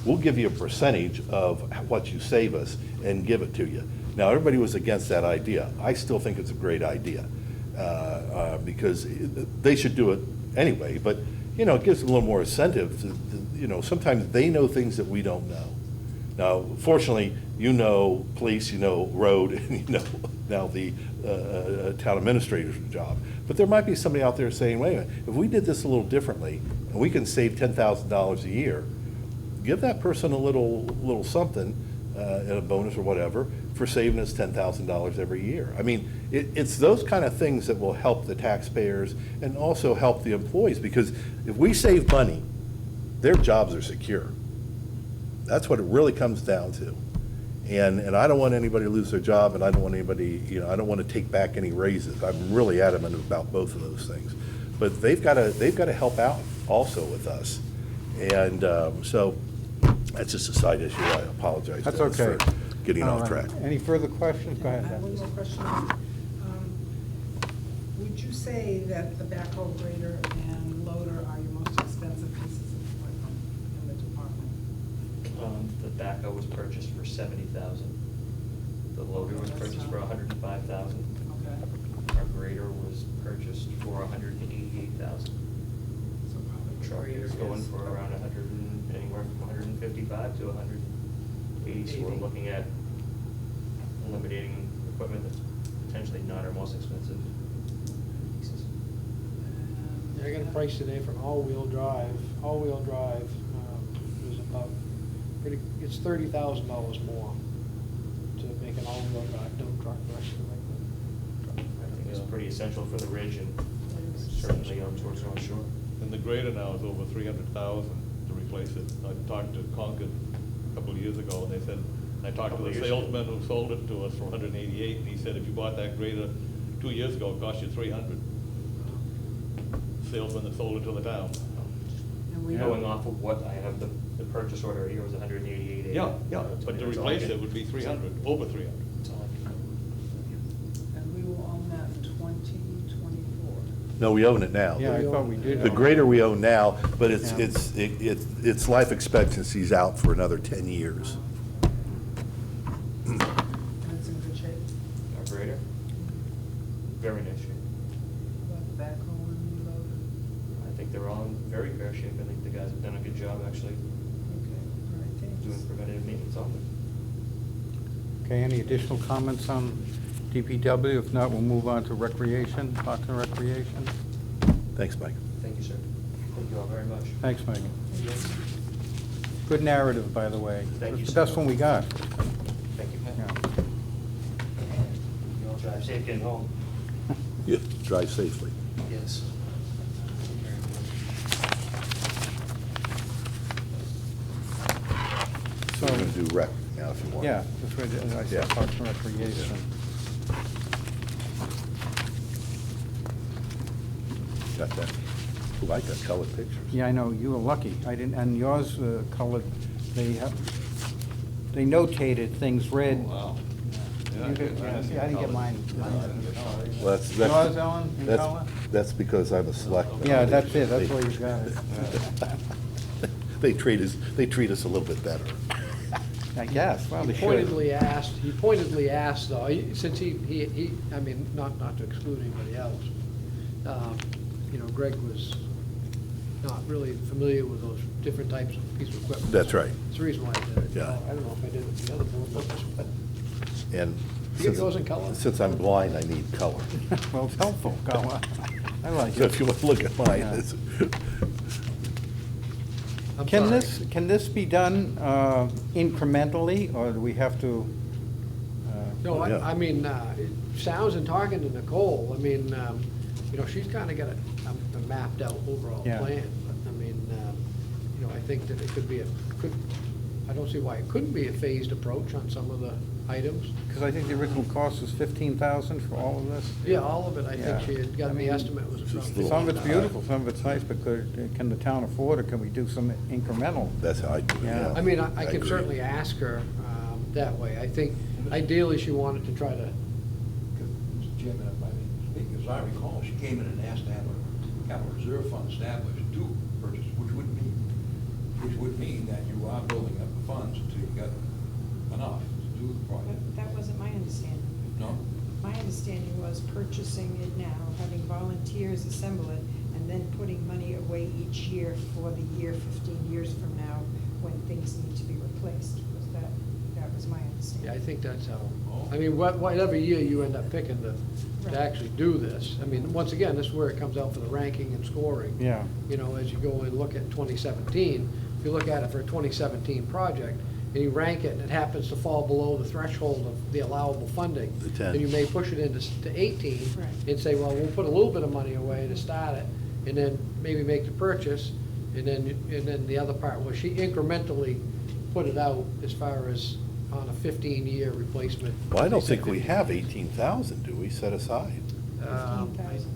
we'll give you a percentage of what you save us and give it to you. Now, everybody was against that idea. I still think it's a great idea because they should do it anyway, but, it gives them a little more incentive sometimes they know things that we don't know. Now, fortunately, police, road, and now the town administrator's job. But there might be somebody out there saying, wait a minute, if we did this a little differently, and we can save $10,000 a year, give that person a little something, a bonus or whatever, for saving us $10,000 every year. I mean, it's those kind of things that will help the taxpayers and also help the employees, because if we save money, their jobs are secure. That's what it really comes down to. And I don't want anybody to lose their job, and I don't want anybody, I don't want to take back any raises. I'm really adamant about both of those things. But they've got to help out also with us. And so that's just a side issue. I apologize That's Dennis, okay. for getting All off right. track. Any further questions? Go I ahead, have Dan. one more question. Would you say that the backhoe grader and loader are your most expensive pieces of equipment in the department? The backhoe was purchased for $70,000. The loader was That's purchased for not- $105,000. Okay, Our grader was purchased for $188,000. so probably Truck grader is going is- for around anywhere from 155 to 180. So we're 80. looking at eliminating equipment that's potentially not our most expensive pieces. And- I got a price today for an all-wheel drive. All-wheel drive is about it's $30,000 more to make an all-wheel drive dump truck or something like that. I think it's pretty essential for the ridge and certainly towards North Shore. And the grader now is over 300,000 to replace it. I talked to Concord a couple of years ago, and they said, I talked to Couple the of years ago. salesman who sold it to us for 188, and he said, if you bought that grader 2 years ago, it cost you 300. Salesman that sold it to the town. And we Going don't, off of what I have, the purchase order here was 188. Yeah, but to replace it would be 300, over 300. and we will own that in 2024. No, we own it now. Yeah, I thought we did. The grader we own now, but Yeah. its life expectancy's out for another 10 years. And it's in good shape, Our grader, very nice shape. but the backhoe and the loader. I think they're all in very fair shape. I think the guys have done a good job actually Okay, all right, thanks. doing preventative maintenance on them. Okay, any additional comments on DPW? If not, we'll move on to recreation, Parks and Recreation. Thanks, Mike. Thank you, sir. Thank you all very much. Thanks, Megan. Good narrative, by the way. Thank you, It's the sir. best one we got. Thank you. Yeah. You all drive safe getting home. Yeah, drive safely. Yes. So we're going to do rec now if you want. Yeah, that's what I Yeah. said, Parks and Recreation. Got that. I like that colored pictures. Yeah, I know, you were lucky. I didn't, and yours colored, they have, they notated things red. Wow. You did- yeah, see, I didn't get mine. Well, that's, Yours, Ellen, in color? that's because I'm a selectman. Yeah, that's it, that's why you got it. They treat us a little bit better. I guess, well, He they should. pointedly asked, though, since he, I mean, not to exclude anybody else, you know, Greg was not really familiar with those different types of pieces of equipment. That's right. That's the reason why I did it. Yeah. I don't know if I did it with the other board members, but And You get yours in color? since I'm blind, I need color. Well, it's helpful, color. I like So it. if you want to look at mine, Yeah. it's, I'm Can sorry. can this be done incrementally, or do we have to? No, Yeah. I mean, it sounds in talking to Nicole, I mean, you know, she's kind of got a mapped out overall Yeah. plan. But I mean, you know, I think that it could be I don't see why it couldn't be a phased approach on some of the items. Because I think the original cost was 15,000 for all of this. Yeah, all of it, I Yeah. think she had I got, mean, the estimate was just around. Some of it's beautiful, some of it's nice, but can the town afford it? Can we do some incremental? that's how I do it, Yeah. yeah. I mean, I can agree. certainly ask her that way. I think ideally she wanted to try to, Mr. Chairman, if I may speak, as I recall, she came in and asked to have a capital reserve fund established to purchase, which would mean that you are building up the funds until you got enough to do the project. But that wasn't my understanding. No? My understanding was purchasing it now, having volunteers assemble it, and then putting money away each year for the year 15 years from now when things need to be replaced. That was my understanding. yeah, I think that's how, I mean, whatever year you end up picking to Right. actually do this. I mean, once again, this is where it comes out for the ranking and scoring. Yeah. You know, as you go and look at 2017, if you look at it for a 2017 project, and you rank it, and it happens to fall below the threshold of the allowable funding, The 10. then you may push it into to 18 Right. and say, well, we'll put a little bit of money away to start it, and then maybe make the purchase, and then the other part, well, she incrementally put it out as far as on a 15-year replacement. Well, I don't They said think we 15. have 18,000, do we, set aside? 15,000.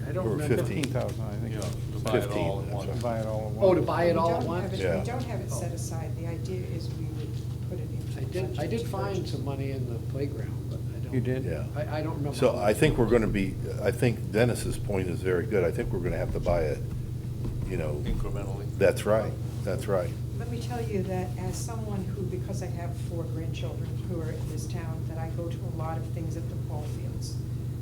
I don't Or remember. 15,000, I think. Yeah, to buy it all at 15, once. that's Buy it all at once. Oh, to buy it We all at don't once? have it- Yeah. We don't have it set aside. The idea is we would put it into. I did budget find purchase. some money in the playground, but I don't. You did? Yeah. I don't remember. So how I much. think we're going to be, I think Dennis's point is very good. I think we're going to have to buy it, you know, Incrementally. that's right, that's right. Let me tell you that as someone who, because I have 4 grandchildren who are in this town, that I go to a lot of things at the ball fields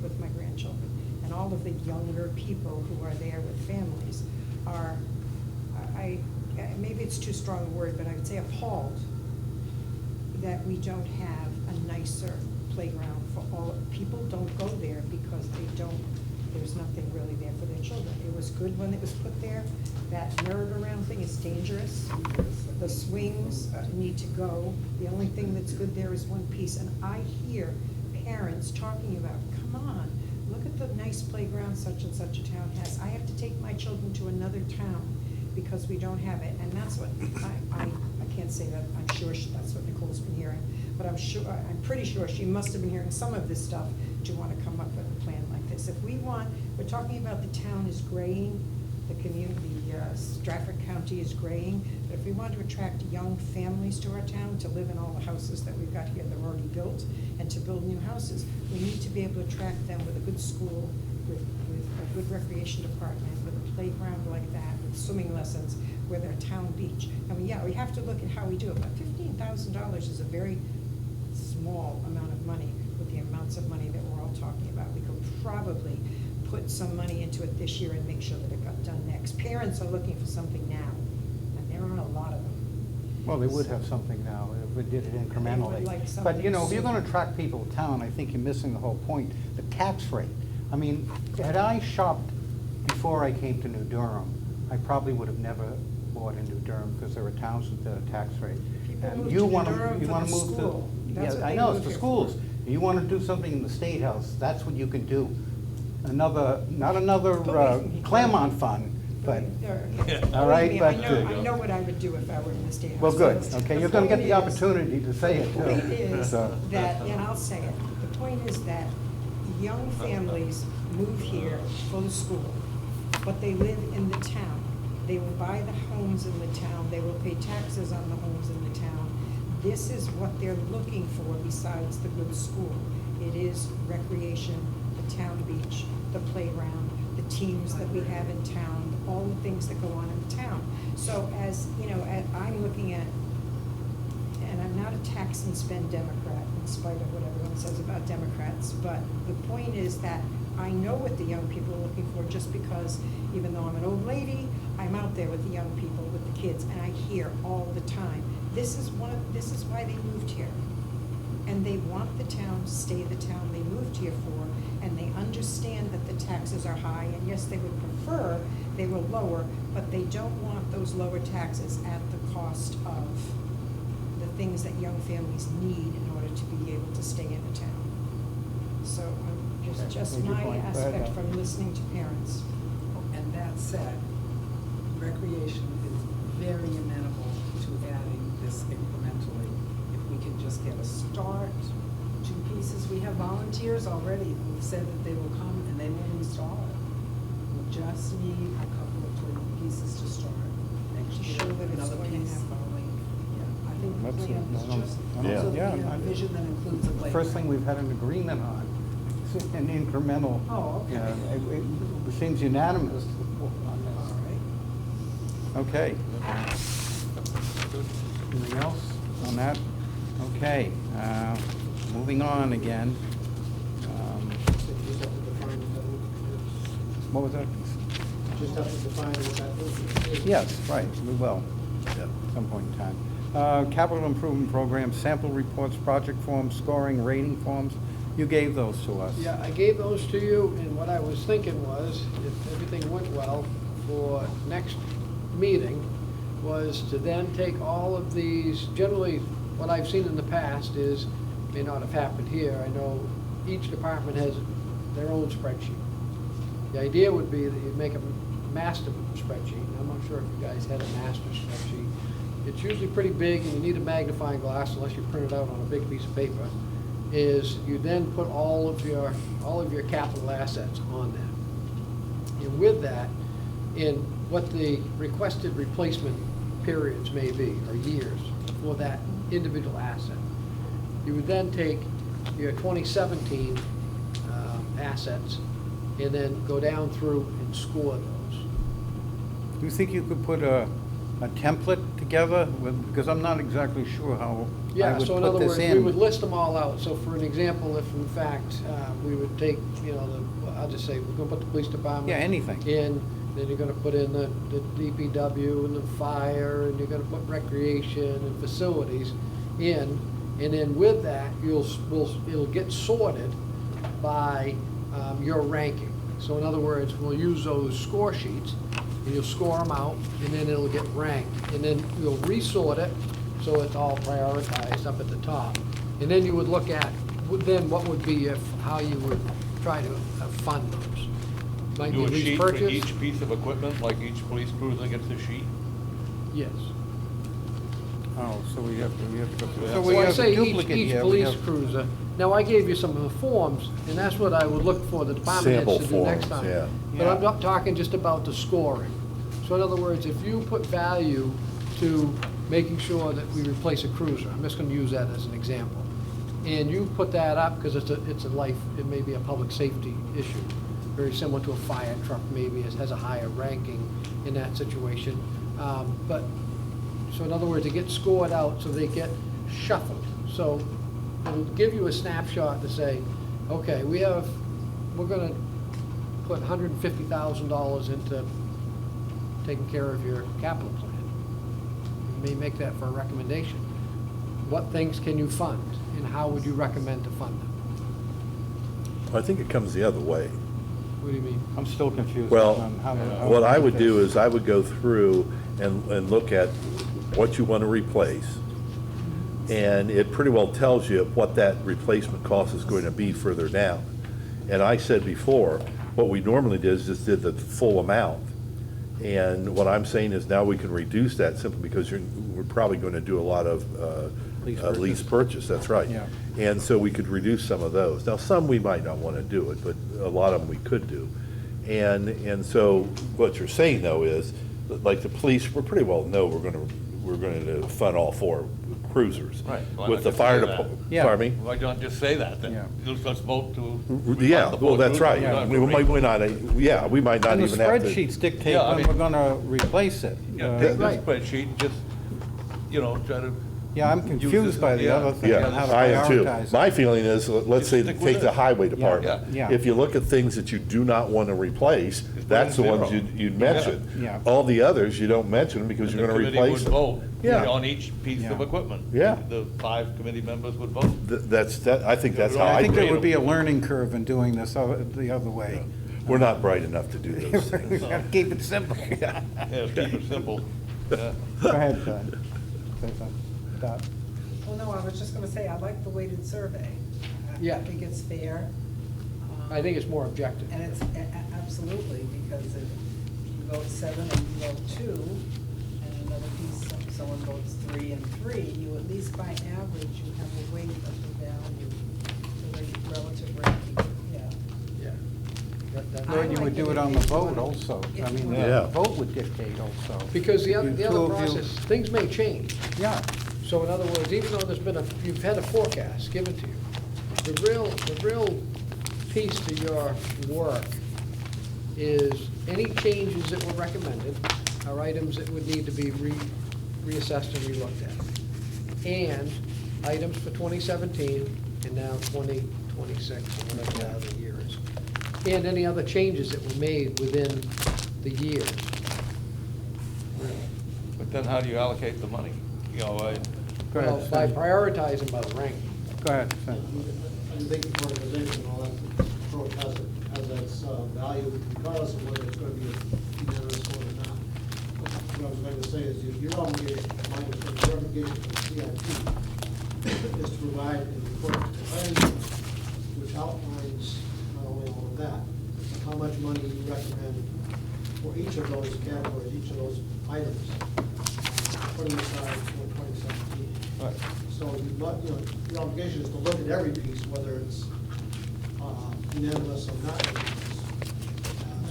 with my grandchildren. And all of the younger people who are there with families are, maybe it's too strong a word, but I would say appalled that we don't have a nicer playground for all. People don't go there because there's nothing really there for their children. It was good when it was put there. That merry-go-round thing is dangerous. The swings need to go. The only thing that's good there is one piece. And I hear parents talking about, come on, look at the nice playground such and such a town has. I have to take my children to another town because we don't have it. And that's what, I can't say that, I'm sure that's what Nicole's been hearing, but I'm pretty sure she must have been hearing some of this stuff to want to come up with a plan like this. If we want, we're talking about the town is graying, the community, Stratford County is graying, but if we want to attract young families to our town to live in all the houses that we've got here that are already built, and to build new houses, we need to be able to attract them with a good school, with a good recreation department, with a playground like that, with swimming lessons, with our town beach. I mean, yeah, we have to look at how we do it, but $15,000 is a very small amount of money with the amounts of money that we're all talking about. We could probably put some money into it this year and make sure that it got done next. Parents are looking for something now, and there aren't a lot of them. Well, they would have something now if we did it incrementally. like But, you know, if you're something gonna attract people to town, I think you're missing the whole point, the tax rate. I mean, had I shopped before I came to New Durham, I probably would have never bought in New Durham because there are towns with a tax rate. People And move you to New wanna- Durham you for wanna the move to- school. That's Yeah, what I they know, move it's for here schools. You wanna do something in the State House, that's what you can do. Not another Believe me. Claremont fund, but, Yeah. all right, Believe me, but, I know what I would do if I were in the State House. well, good, So okay, you're gonna get the point is- opportunity to say it The point too. is So- that, and I'll say it, the point is that young families move here for the school, but they live in the town. They will buy the homes in the town, they will pay taxes on the homes in the town. this is what they're looking for besides the good school. It is recreation, the town beach, the playground, the teams that we have in town, all the things that go on in the town. So as, you know, I'm looking at, and I'm not a tax and spend Democrat, in spite of what everyone says about Democrats, but the point is that I know what the young people are looking for, just because even though I'm an old lady, I'm out there with the young people, with the kids, and I hear all the time, this is why they moved here. And they want the town to stay the town they moved here for, and they understand that the taxes are high, and yes, they would prefer they were lower, but they don't want those lower taxes at the cost of the things that young families need in order to be able to stay in the town. So just Make your my point. Go ahead, aspect Al. from listening to parents. And that said, recreation is very amenable to adding this incrementally. If we can just get a start, 2 pieces, we have volunteers already who've said that they will come and they will install it. We just need a couple of pieces to start. Next To year, show that it's another going to piece happen. following. Yeah, I think the That's- plan I is don't- just, I don't- so yeah, the I- vision that includes a The playground. first thing we've had an agreement on, an incremental. Oh, okay. It seems unanimous on All right. this. Okay. Anything else on that? Okay, moving on again. Just have to define what that is. What was that? Just have to define what that is. Yes, right, we will, Yeah. at some point in time. Capital Improvement Program, sample reports, project forms, scoring, rating forms. You gave those to us. Yeah, I gave those to you, and what I was thinking was, if everything went well, for next meeting, was to then take all of these, generally, what I've seen in the past is, may not have happened here, I know each department has their own spreadsheet. The idea would be that you'd make a master spreadsheet, and I'm not sure if you guys had a master spreadsheet. It's usually pretty big, and you need a magnifying glass unless you print it out on a big piece of paper. Is you then put all of your capital assets on that. And with that, in what the requested replacement periods may be, or years, for that individual asset. You would then take your 2017 assets and then go down through and score those. Do you think you could put a template together? Because I'm not exactly sure how I Yeah, would so in put other this words, in. we would list them all out. So for an example, if in fact, we would take, I'll just say, we're gonna put the police department. Yeah, anything. In, then you're gonna put in the DPW and the fire, and you're gonna put recreation and facilities in. And then with that, it'll get sorted by your ranking. So in other words, we'll use those score sheets, and you'll score them out, and then it'll get ranked. And then you'll resort it, so it's all prioritized up at the top. And then you would look at, then what would be how you would try to fund those. Might be Do a lease sheet for purchase. each piece of equipment, like each police cruiser gets a sheet? Yes. Oh, so we have to go through that. So we So I have a say duplicate each here. We police have- cruiser. Now, I gave you some of the forms, and that's what I would look for the department heads Sample to do next forms, time. yeah. But I'm Yeah. not talking just about the scoring. So in other words, if you put value to making sure that we replace a cruiser, I'm just gonna use that as an example. And you put that up, because it's a life, it may be a public safety issue, very similar to a fire truck, maybe it has a higher ranking in that situation. But, so in other words, it gets scored out, so they get shuffled. So it'll give you a snapshot to say, okay, we're gonna put $150,000 into taking care of your capital plan. You may make that for a recommendation. What things can you fund, and how would you recommend to fund them? I think it comes the other way. What do you mean? I'm still confused Well, on how to. what I would do is I would go through and look at what you want to replace. And it pretty well tells you what that replacement cost is going to be further down. And I said before, what we normally did is just did the full amount. And what I'm saying is now we can reduce that simply because we're probably going to do a lot of lease purchase, that's right. Yeah. And so we could reduce some of those. Now, some we might not want to do it, but a lot of them we could do. And so what you're saying though is, that, like the police, we pretty well know we're going to fund all 4 cruisers. Right. Why With not the just fire say that? department, Yeah. pardon me? Why don't just say that then? Yeah. Let's vote to. Yeah, refund the well, four that's cruisers. right. We don't have We to might, rate. we not, yeah, we might not And the even have to. spreadsheets dictate Yeah, I when mean- we're gonna replace it. Yeah, take this Right. spreadsheet and just, try to. Yeah, I'm use confused this- by the yeah. other thing, on how to Yeah, I am too. prioritize. My feeling is, let's Just say, stick with take the it. highway department. Yeah. If you look at things that you do not want to replace, that's the ones zero. you'd mention. Yeah. All the others, you don't mention because you're The going to committee replace would them. vote Yeah. on each piece of Yeah. equipment. Yeah. The 5 committee members would vote. I think that's how Yeah, I I think do there it. would be a learning curve in doing this the other way. We're not bright enough to do those We things. gotta keep it simple. Yeah, keep it simple. Yeah. Go ahead, John. Say something. Stop. Well, no, I was just gonna say, I like the weighted survey. Yeah. I think it's fair. I think it's more objective. And it's absolutely, because if you vote 7 and you vote 2, and another piece, someone votes 3 and 3, you at least by average, you have a weight of the value, the relative ranking, yeah. Yeah. That- Or you would do it on the vote also. I mean, Yeah. the vote would dictate also. Because the other You- two of you- process, things may change. Yeah, So in other words, even though you've had a forecast given to you, the real piece to your work is any changes that were recommended are items that would need to be reassessed and relooked at. And items for 2017 and now 2026, or whatever the other year is. And any other changes that were made within the years. But then how do you allocate the money? go Well, ahead. by Sam. prioritizing by the ranking. Go ahead. Sam. I think the organization and all that approach has its value regardless of whether it's going to be unanimous vote or not. What I was going to say is your obligation, my understanding, your obligation to the CIP is to provide a report to the planning board, which outlines not only all of that, but how much money you recommend for each of those categories, each of those items, putting aside for 2017. Right. So your obligation is to look at every piece, whether it's unanimous or not unanimous.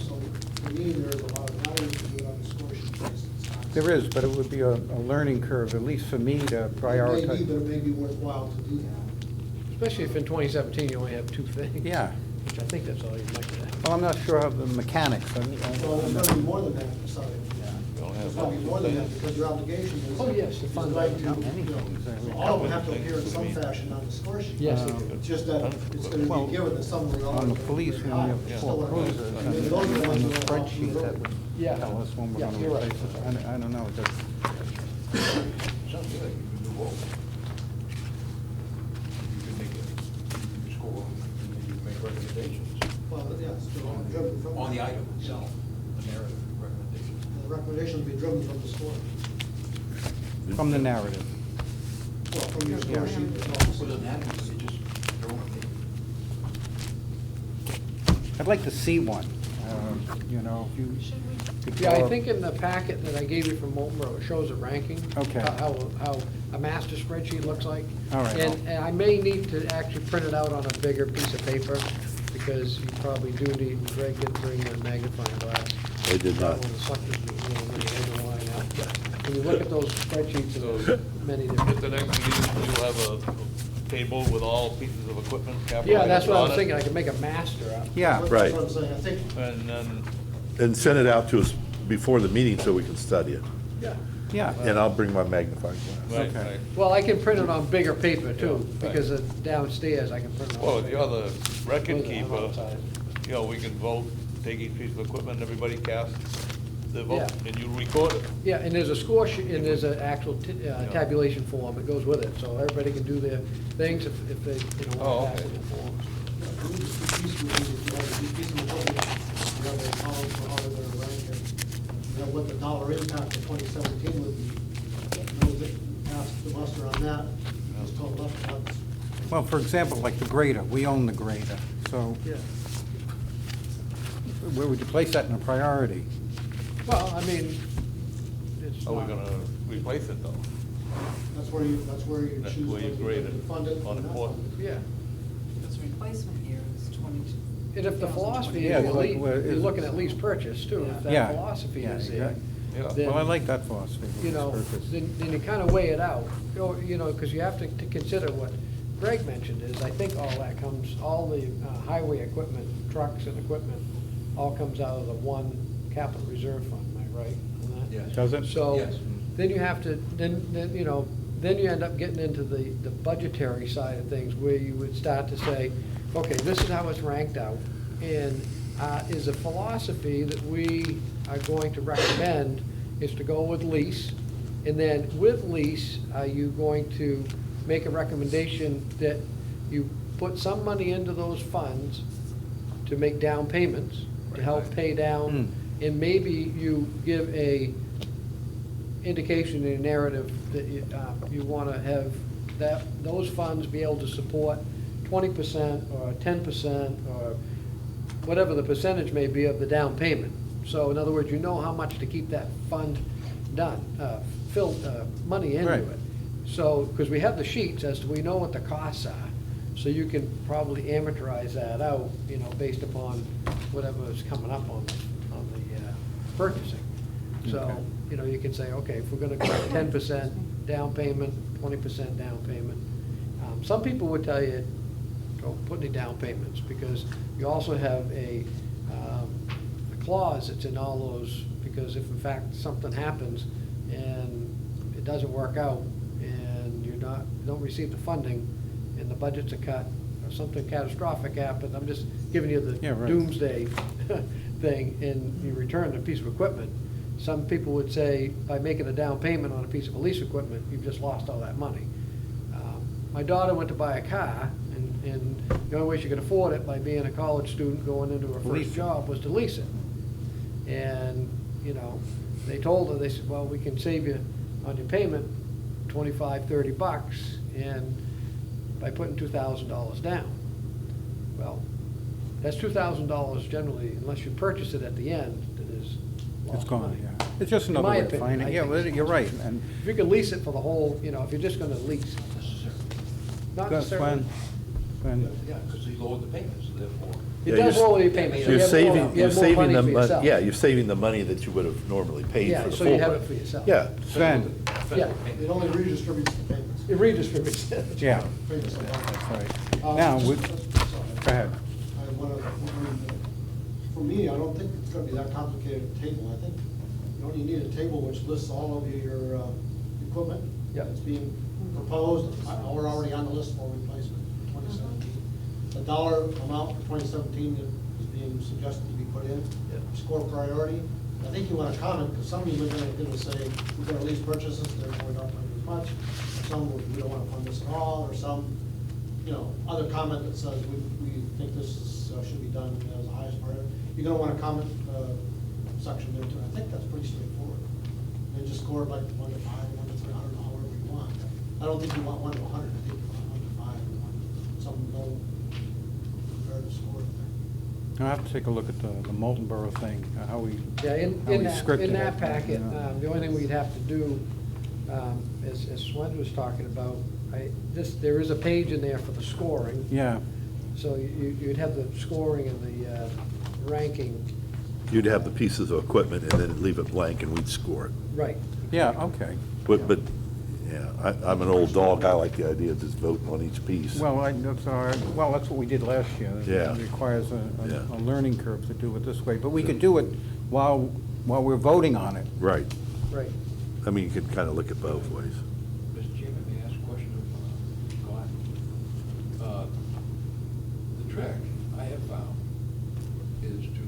So for me, there's a lot of value to do it on the score sheet basis. There is, but it would be a learning curve, at least for me, to It may be, prioritize. but it may be worthwhile to do that. Especially if in 2017 you only have 2 things. Yeah. Which I think that's all you might have. Well, I'm not sure of the mechanics. Well, there's going to be more than that, sorry. You don't There's have going to be more than that, because your obligation is. Oh, yes, the is fund. like to, Not many things, so all of them have to appear in some fashion on the score sheet. Yes, they do. It's just that it's going to Well, be given to someone. On the police, we only have 4 cruisers, and Maybe those are the on ones the who are off spreadsheet, the that road. would Yeah. tell us when we're Yeah, gonna you're right. replace it. I don't know, it just, Sounds good, you can do both. You can make a score, and you can make recommendations Well, yes, driven from. on the item itself, the narrative recommendation. The recommendation will be driven from the score. from the narrative. Well, from your score Yeah. sheet. it's all- So it doesn't have to, they just, they're on the I'd like to see one, you know, if you. Yeah, I before- think in the packet that I gave you from Moltenboro, it shows a ranking. Okay. How a master spreadsheet looks like. All right. And I may need to actually print it out on a bigger piece of paper, because you probably do need, Greg did bring a magnifying glass. They did not. Well, the selectors meeting, when you had the line out. When you look at those spreadsheets, and there's many At different. the next meeting, you'll have a table with all pieces of equipment, capital Yeah, that's what I items was on thinking, it. I could make a master out. Yeah, That's Right. what I'm saying, I think, And then, And send it out to us before the meeting so we can study it. Yeah. yeah. And I'll bring my magnifying glass. right, Okay. right. Well, I can print it on bigger paper too, Yeah, right. because downstairs I can print it on. Well, the other record Those are keeper, outside. we can vote, take each piece of equipment, everybody cast their vote, Yeah. and you record it. Yeah, and there's a score sheet, and there's an actual tabulation form that goes with it, so everybody can do their things if they, Oh, want to pass okay. it in forms. you have a column for how they're going to rank it. You know, what the dollar impact for 2017 would be. Those that pass the muster on that, just call it up. Well, for example, like the grader, we own the grader, so Yeah. where would you place that in a priority? Well, I mean, it's Are we not- gonna replace it though? That's where you That's choose where you whether grade to it fund it on or the not fourth. fund it. Yeah, Its replacement year is 22. and if the philosophy Yeah, is, it's like, well, you're is- looking at least purchase too, if Yeah. that philosophy Yeah, is you there, got- then, Well, I like that philosophy. you know, then you kind of weigh it out. You know, because you have to consider what Greg mentioned is, I think all that comes, all the highway equipment, trucks and equipment, all comes out of the one capital reserve fund, am I right on that? Yes. Does it? So, Yes. then you have to, then, you know, then you end up getting into the budgetary side of things, where you would start to say, okay, this is how it's ranked out, and is a philosophy that we are going to recommend is to go with lease, and then with lease, are you going to make a recommendation that you put some money into those funds to make down payments, to help pay down, and maybe you give a indication in a narrative that you want to have that, those funds be able to support 20% or 10% or whatever the percentage may be of the down payment. So in other words, you know how much to keep that fund done, money into Right. it. So, because we have the sheets as to, we know what the costs are, so you can probably amortize that out, you know, based upon whatever is coming up on the purchasing. So, Okay. you know, you can say, okay, if we're gonna go 10% down payment, 20% down payment. Some people would tell you, don't put any down payments, because you also have a clause that's in all those, because if in fact something happens and it doesn't work out, and you don't receive the funding, and the budgets are cut, or something catastrophic happens, I'm just giving you the Yeah, right. doomsday thing, and you return a piece of equipment. Some people would say, by making a down payment on a piece of police equipment, you've just lost all that money. My daughter went to buy a car, and the only way she could afford it, by being a college student going into her Lease first it. job, was to lease it. And, you know, they told her, they said, well, we can save you on your payment $25, $30, and by putting $2,000 down. Well, that's $2,000 generally, unless you purchase it at the end, that is It's lost gone, money. yeah. It's just In another my way of opinion, finding, I yeah, think well, it's you're right, and If you can lease it for the whole, you know, if you're just gonna lease, not that's necessarily. when, Yeah, because he lowered the payments, therefore. It Yeah, does you're- lower your payments, so you You're have more, saving, you you're have more saving money the, for yourself. yeah, you're saving the money that you would have normally paid Yeah, for the so full you have price. it for yourself. Yeah, Sven, Yeah. It only redistributes the payments. It redistributes it. yeah, Payments are done. that's right. Now, Just- we- sorry. go ahead. I wanna, for me, I don't think it's gonna be that complicated a table. I think you only need a table which lists all of your equipment Yep. that's being proposed. We're already on the list for replacement, 2017. The dollar amount for 2017 is being suggested to be put in. Yep. Score priority. I think you want to comment, because some of you are gonna say, we're gonna lease purchases, therefore we don't want as much. Some, we don't want to fund this at all, or some, you know, other comment that says, we think this should be done as the highest priority. You're gonna want to comment section there too. I think that's pretty straightforward. And just score it like 1 to 5, 1 to 300, however you want. I don't think you want 1 to 100, I think you want 1 to 5, and some low comparative score there. I'll have to take a look at the Molten Borough thing, how we, Yeah, how we in scripted that it, packet, you know. the only thing we'd have to do, as Swen was talking about, there is a page in there for the scoring. Yeah, So you'd have the scoring and the ranking, you'd have the pieces of equipment and then leave it blank and we'd score it. right. yeah, okay. But, yeah, I'm an old dog, I like the idea of just voting on each piece. Well, that's what we did last year. Yeah. It requires Yeah. a learning curve to do it this way, but we could do it while we're voting on it. Right, Right. I mean, you could kind of look at both ways. Mr. Chairman, may I ask a question of Scott? The trick I have found is to,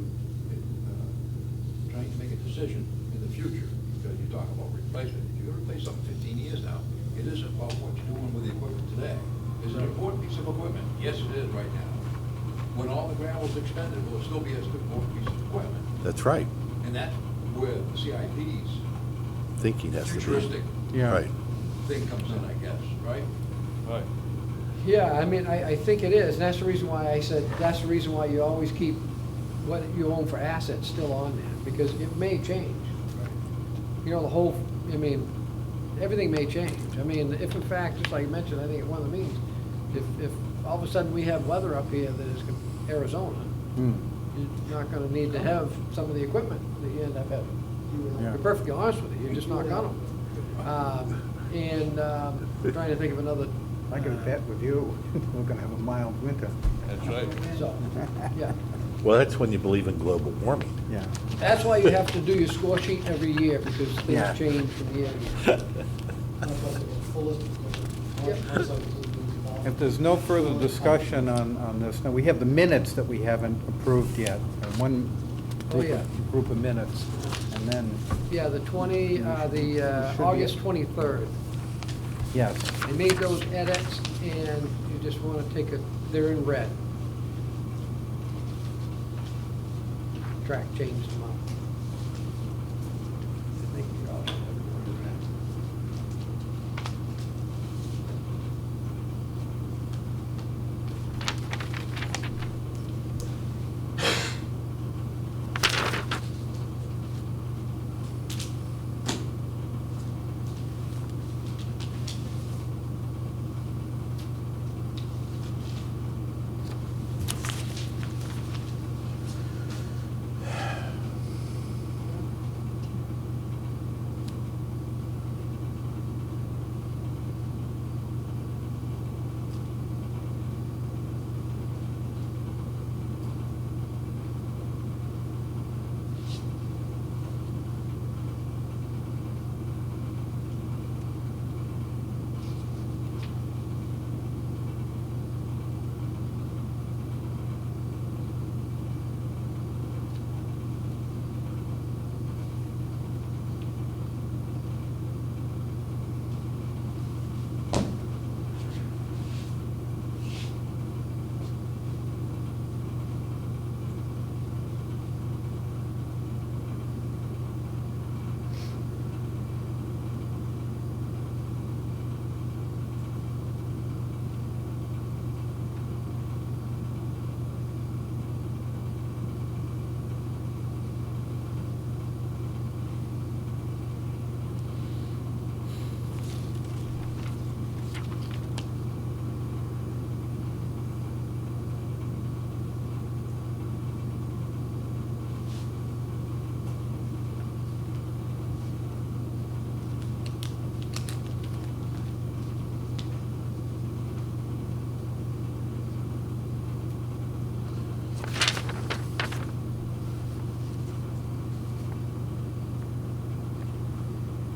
trying to make a decision in the future, because you talk about replacement. If you're gonna replace something 15 years now, it isn't about what you're doing with the equipment today. It's an important piece of equipment. Yes, it is right now. When all the gravel's expended, will it still be a important piece of equipment? That's right, And that's where the CIP's thinking has to be. futuristic Yeah. Right. thing comes in, I guess, right? Right. Yeah, I mean, I think it is, and that's the reason why I said, that's the reason why you always keep what you own for assets still on there, because it may change. You know, the whole, I mean, everything may change. I mean, if in fact, just like you mentioned, I think at one of the meetings, if all of a sudden we have weather up here that is Arizona, Hmm. you're not gonna need to have some of the equipment that you end up having. Yeah. To be perfectly honest with you, you're just not gonna. I'm trying to think of another. I can bet with you, we're gonna have a mild winter. That's right. So, yeah. Well, that's when you believe in global warming. Yeah. That's why you have to do your score sheet every year, because Yeah. things change from year to year. Yep. If there's no further discussion on this, now we have the minutes that we haven't approved yet. One Oh, yeah. group of minutes, and then, Yeah, the August 23rd. yes. I made those edits, and you just want to take they're in red. Track changed them up. I think you all have everyone in red.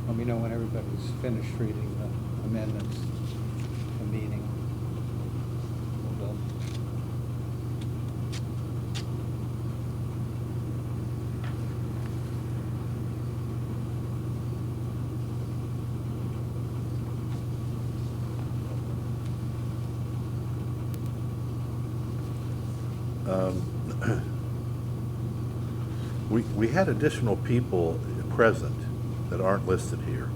Let me know when everybody's finished reading the amendments, the meeting. Well done. We had additional people present that aren't listed here.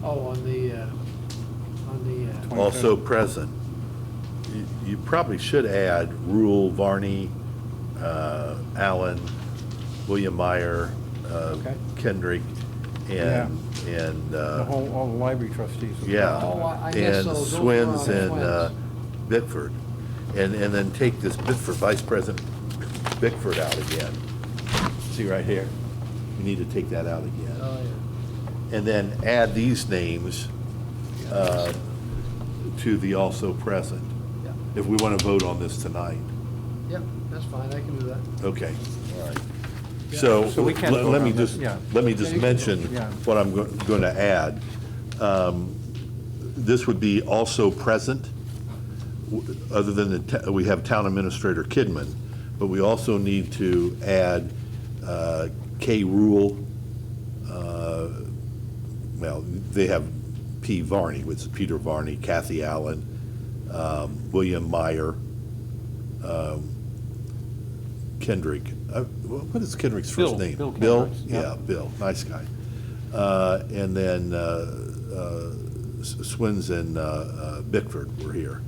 Oh, on the, Also present. You probably should add Rule, Varney, Allen, William Meyer, Okay. Kendrick, Yeah. and All the library trustees. will be yeah, Oh, I missed and those. Those were on Swins and Swins. Bickford. And then take this Bickford, Vice President Bickford out again. See right here? You need to take that out again. oh, yeah. And then add these names to the also present, Yeah. if we want to vote on this tonight. Yep, that's fine, I can do that. Okay, all right. Yeah. So, So we can vote let me on this, just, yeah. let me just Yeah, you can mention vote, yeah. what I'm going to add. This would be also present, other than we have Town Administrator Kidman, but we also need to add K. Rule, well, they have P. Varney, which is Peter Varney, Kathy Allen, William Meyer, Kendrick. What is Kendrick's first Bill, name? Bill Bill? Kendricks, yeah. Yeah, Bill, nice guy. And then Swins and Bickford were here.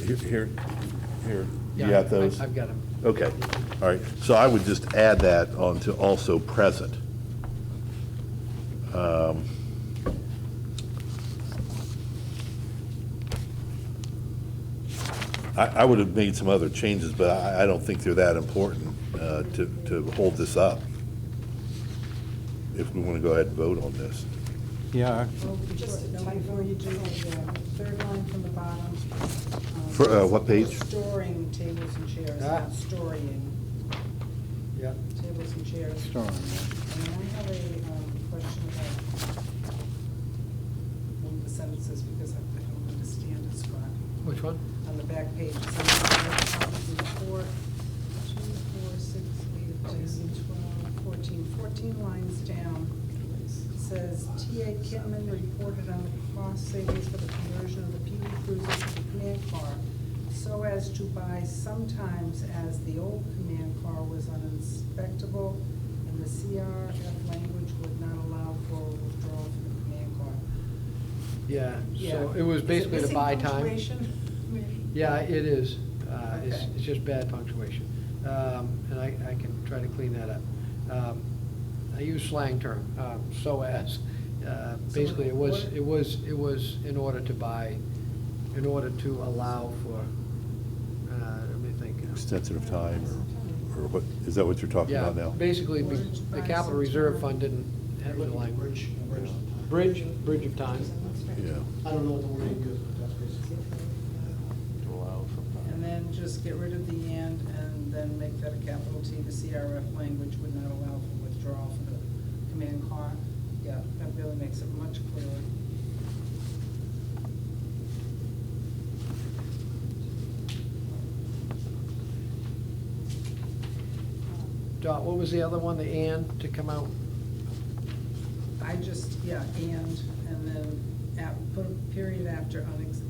Here, you Yeah, got those? I've got them. Okay, all right. So I would just add that on to also present. I would have made some other changes, but I don't think they're that important to hold this up, if we want to go ahead and vote on this. Yeah, Well, Just a typo. before you do, third line from the bottom. For, what page? Storing tables and chairs, Ah. not storing Yeah. tables and chairs. storing, And then I have a question about one of the sentences, because I don't understand it, Scott. Which one? On the back page, it says, report, 2, 4, 6, 8, 10, 12, 14, 14 lines down. It says, T.A. Kitman reported on the cost savings for the conversion of the PD Cruiser to the command car, so as to buy sometimes as the old command car was uninspectable, and the CRF language would not allow for withdrawal from the command car. Yeah, so Yeah. it was Is basically the missing buy time. punctuation, maybe? Yeah, it is. It's Okay. it's just bad punctuation. And I can try to clean that up. I use slang term, so as. Basically, it was in order to buy, in order to allow for, let me think. Extension of time, or what, is that what you're talking Yeah, about now? basically, the capital reserve fund didn't have the language. Bridge of time. Yeah. I don't know what the wording is, but that's basically. To allow some time. And then just get rid of the and then make that a capital T. The CRF language would not allow for withdrawal for the command car. Yeah, that really makes it much clearer. Dot, what was the other one, the and to come out? I just, yeah, and then put a period after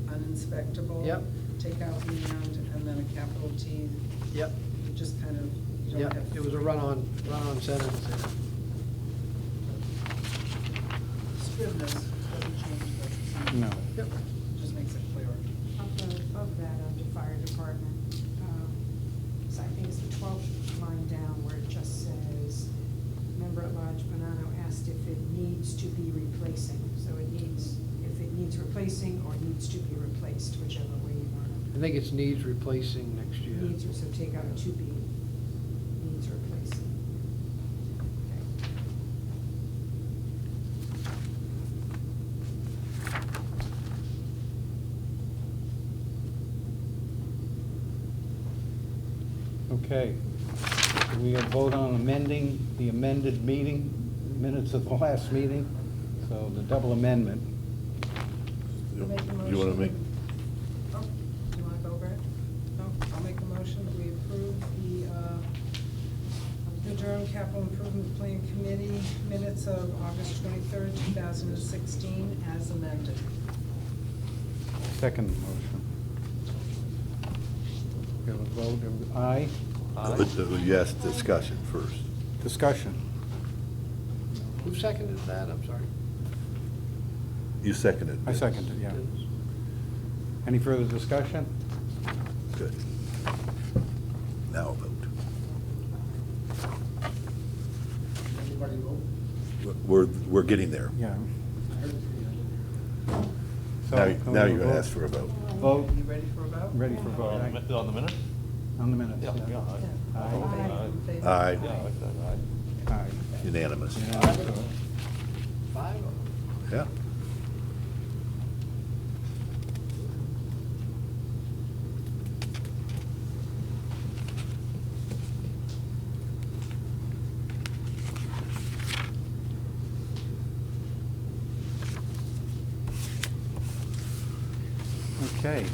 uninspectable. Yep. Take out the and then a capital T. Yep, You just kind of, you don't yep, have. it was a run-on sentence there. Scrivener's doesn't change the. No. Yep. Just makes it clearer. Above that, under fire department, so I think it's the 12th line down where it just says, member at large Bonanno asked if it needs to be replacing. So it needs, if it needs replacing or needs to be replaced, whichever way you want I think it's needs replacing next it. year. Needs, so take out to be, needs replacing. Okay. okay. Do we vote on amending the amended meeting, minutes of the last meeting? So the double amendment. Make a You want to motion. make, Oh, do you want to go, Brett? No, I'll make a motion that we approve the Durham Capital Improvement Plan Committee minutes of August 23rd, 2016, as amended. Second motion. We have a vote, aye? yes, discussion first. Discussion. Who seconded that? I'm sorry. You seconded. I seconded, yeah. Any further discussion? Good. Now a vote. Anybody vote? We're getting there. Yeah. I heard three. So, Now can now we you're going vote? to ask for a vote. Vote, You ready for a vote? ready for vote. On the minute? On the minutes, Yeah, yeah. yeah. Yeah. Aye. All in favor? Aye. In favor? Aye. Yeah, I said aye. Aye. Unanimous. Unanimous. 5 of them. Yeah. Okay.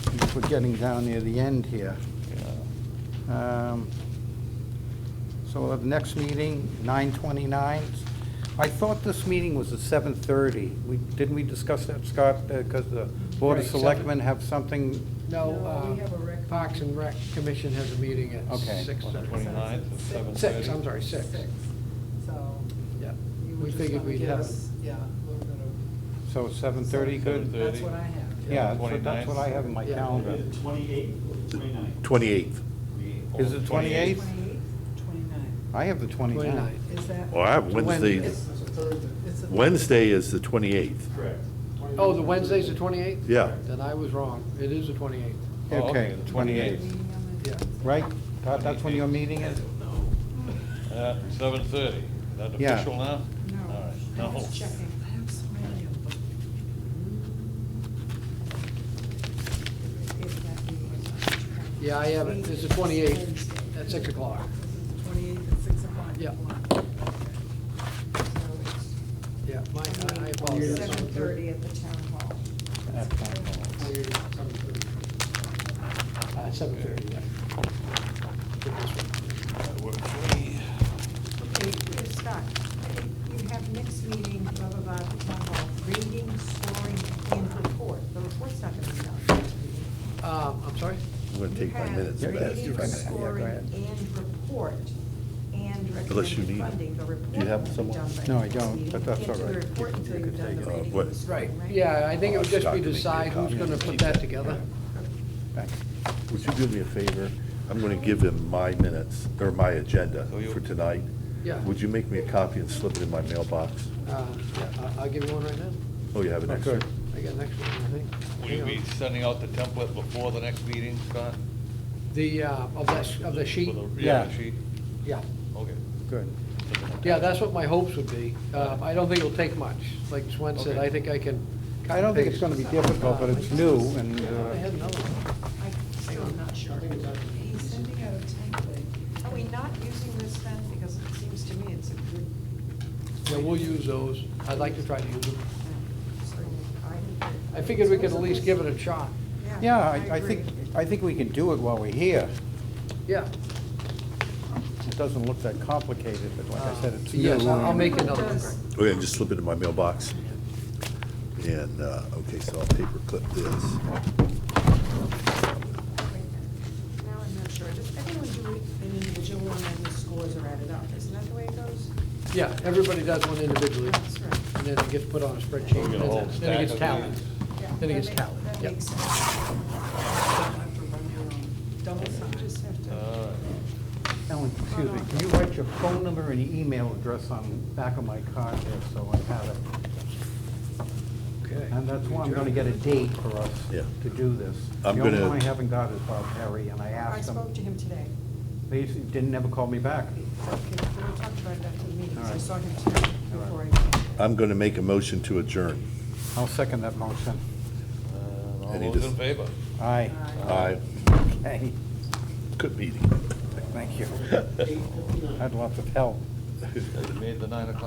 I guess we're getting down near the end here. So we'll have the next meeting, 9/29. I thought this meeting was at 7:30. Didn't we discuss that, Scott? Because the Board of Right, 7. Selectmen have something, No, No, we have a rec- Parks and Rec Commission has a meeting at Okay. 6:30. 29th at 7:30. 6, I'm sorry, 6. So. Yeah, you we would just figured wanna we'd give have us, it. yeah, a little bit of. so 7:30, good? 7:30. That's what I have. Yeah, that's what I have in my Yeah. calendar. 28th or 29th? 28th. Is it 28th? 29. I have the 29th. 29. Is that? Well, I have Wednesday. It's That's a Thursday. it's a- Wednesday is the 28th. Correct. Oh, the Wednesday's the 28th? Yeah. Then I was wrong. It is the 28th. Oh, Okay, the 28th. Yeah. Right? Todd, that's when your meeting is? At 7:30. Is that Yeah. official now? No, All right. I No. was checking. I have so many of them. If that meeting is not checked. Yeah, I have it. It's the 28th Wednesday. at 6 o'clock. 28th at 6 o'clock. Yeah. So it's Yeah, I apologize. 7:30 at the town hall. At town hall. 7:30, yeah. That works for me. Okay, here, Scott, you have next meeting, blah, blah, blah, at the town hall, reading, scoring, and report. The report's not gonna be done next meeting. I'm sorry? I'm gonna take my minutes You back. have reading, Yeah, go scoring, ahead. and report, and Unless you recommended need it. funding. The Do you report have won't be someone? done by No, I next don't, meeting. but that's Can't all do the right. report until You you've could done take the it. reading What- and Right, scoring, right? yeah, I think it would just Scott be can make me a decide who's copy. gonna put that together. Thanks. Would you do me a favor? I'm gonna give him my minutes, or my agenda Oh, you- for tonight. Yeah. Would you make me a copy and slip it in my mailbox? Yeah, I'll give you one right now. Oh, you have it next to Okay. I got next one, I think. Will you be sending out the template before the next meeting, Scott? The, of the sheet? For the- Yeah. the sheet? Yeah. Okay. Good. Yeah, that's what my hopes would be. I don't think it'll take much. Like Swen said, Okay. I think I can. I don't think it's gonna be difficult, but it's new, and, I had another one. I'm still not sure. He's sending out a template. Are we not using this then? Because it seems to me it's a good, Yeah, we'll use those. I'd like to try to use them. so I figured we could at least give it a shot. yeah, I agree. think we can do it while we're here. Yeah. It doesn't look that complicated, but like I said, it's new. Yes, I'll make another one. Does- Okay, and just slip it in my mailbox. And, okay, so I'll paper clip this. Now I'm not sure. Does everyone do an individual one and the scores are added up? Isn't that the way it goes? Yeah, everybody does one individually, That's right. and then it gets put on a spreadsheet, We'll get a and whole then it stack gets of tallied. these. Yeah, Then it that gets make- tallied, That yep. makes sense. Have to run your own double You sign. just have to. All right. Ellen, excuse me, can you write your phone number and email address on the back of my card here, so I have it? Okay. And that's why I'm gonna get a date for us Yeah. to do this. I'm The only gonna- one I haven't got is Bob Perry, and I I asked him. spoke to him today. He didn't never call me back. Okay, we'll talk about it after the meeting, All because I right. saw him today before I. I'm gonna make a motion to adjourn. I'll second that motion. All Any those dis- in favor? Aye. Aye. Hey, Good meeting. thank you. Had lots of help. You made the 9 o'clock.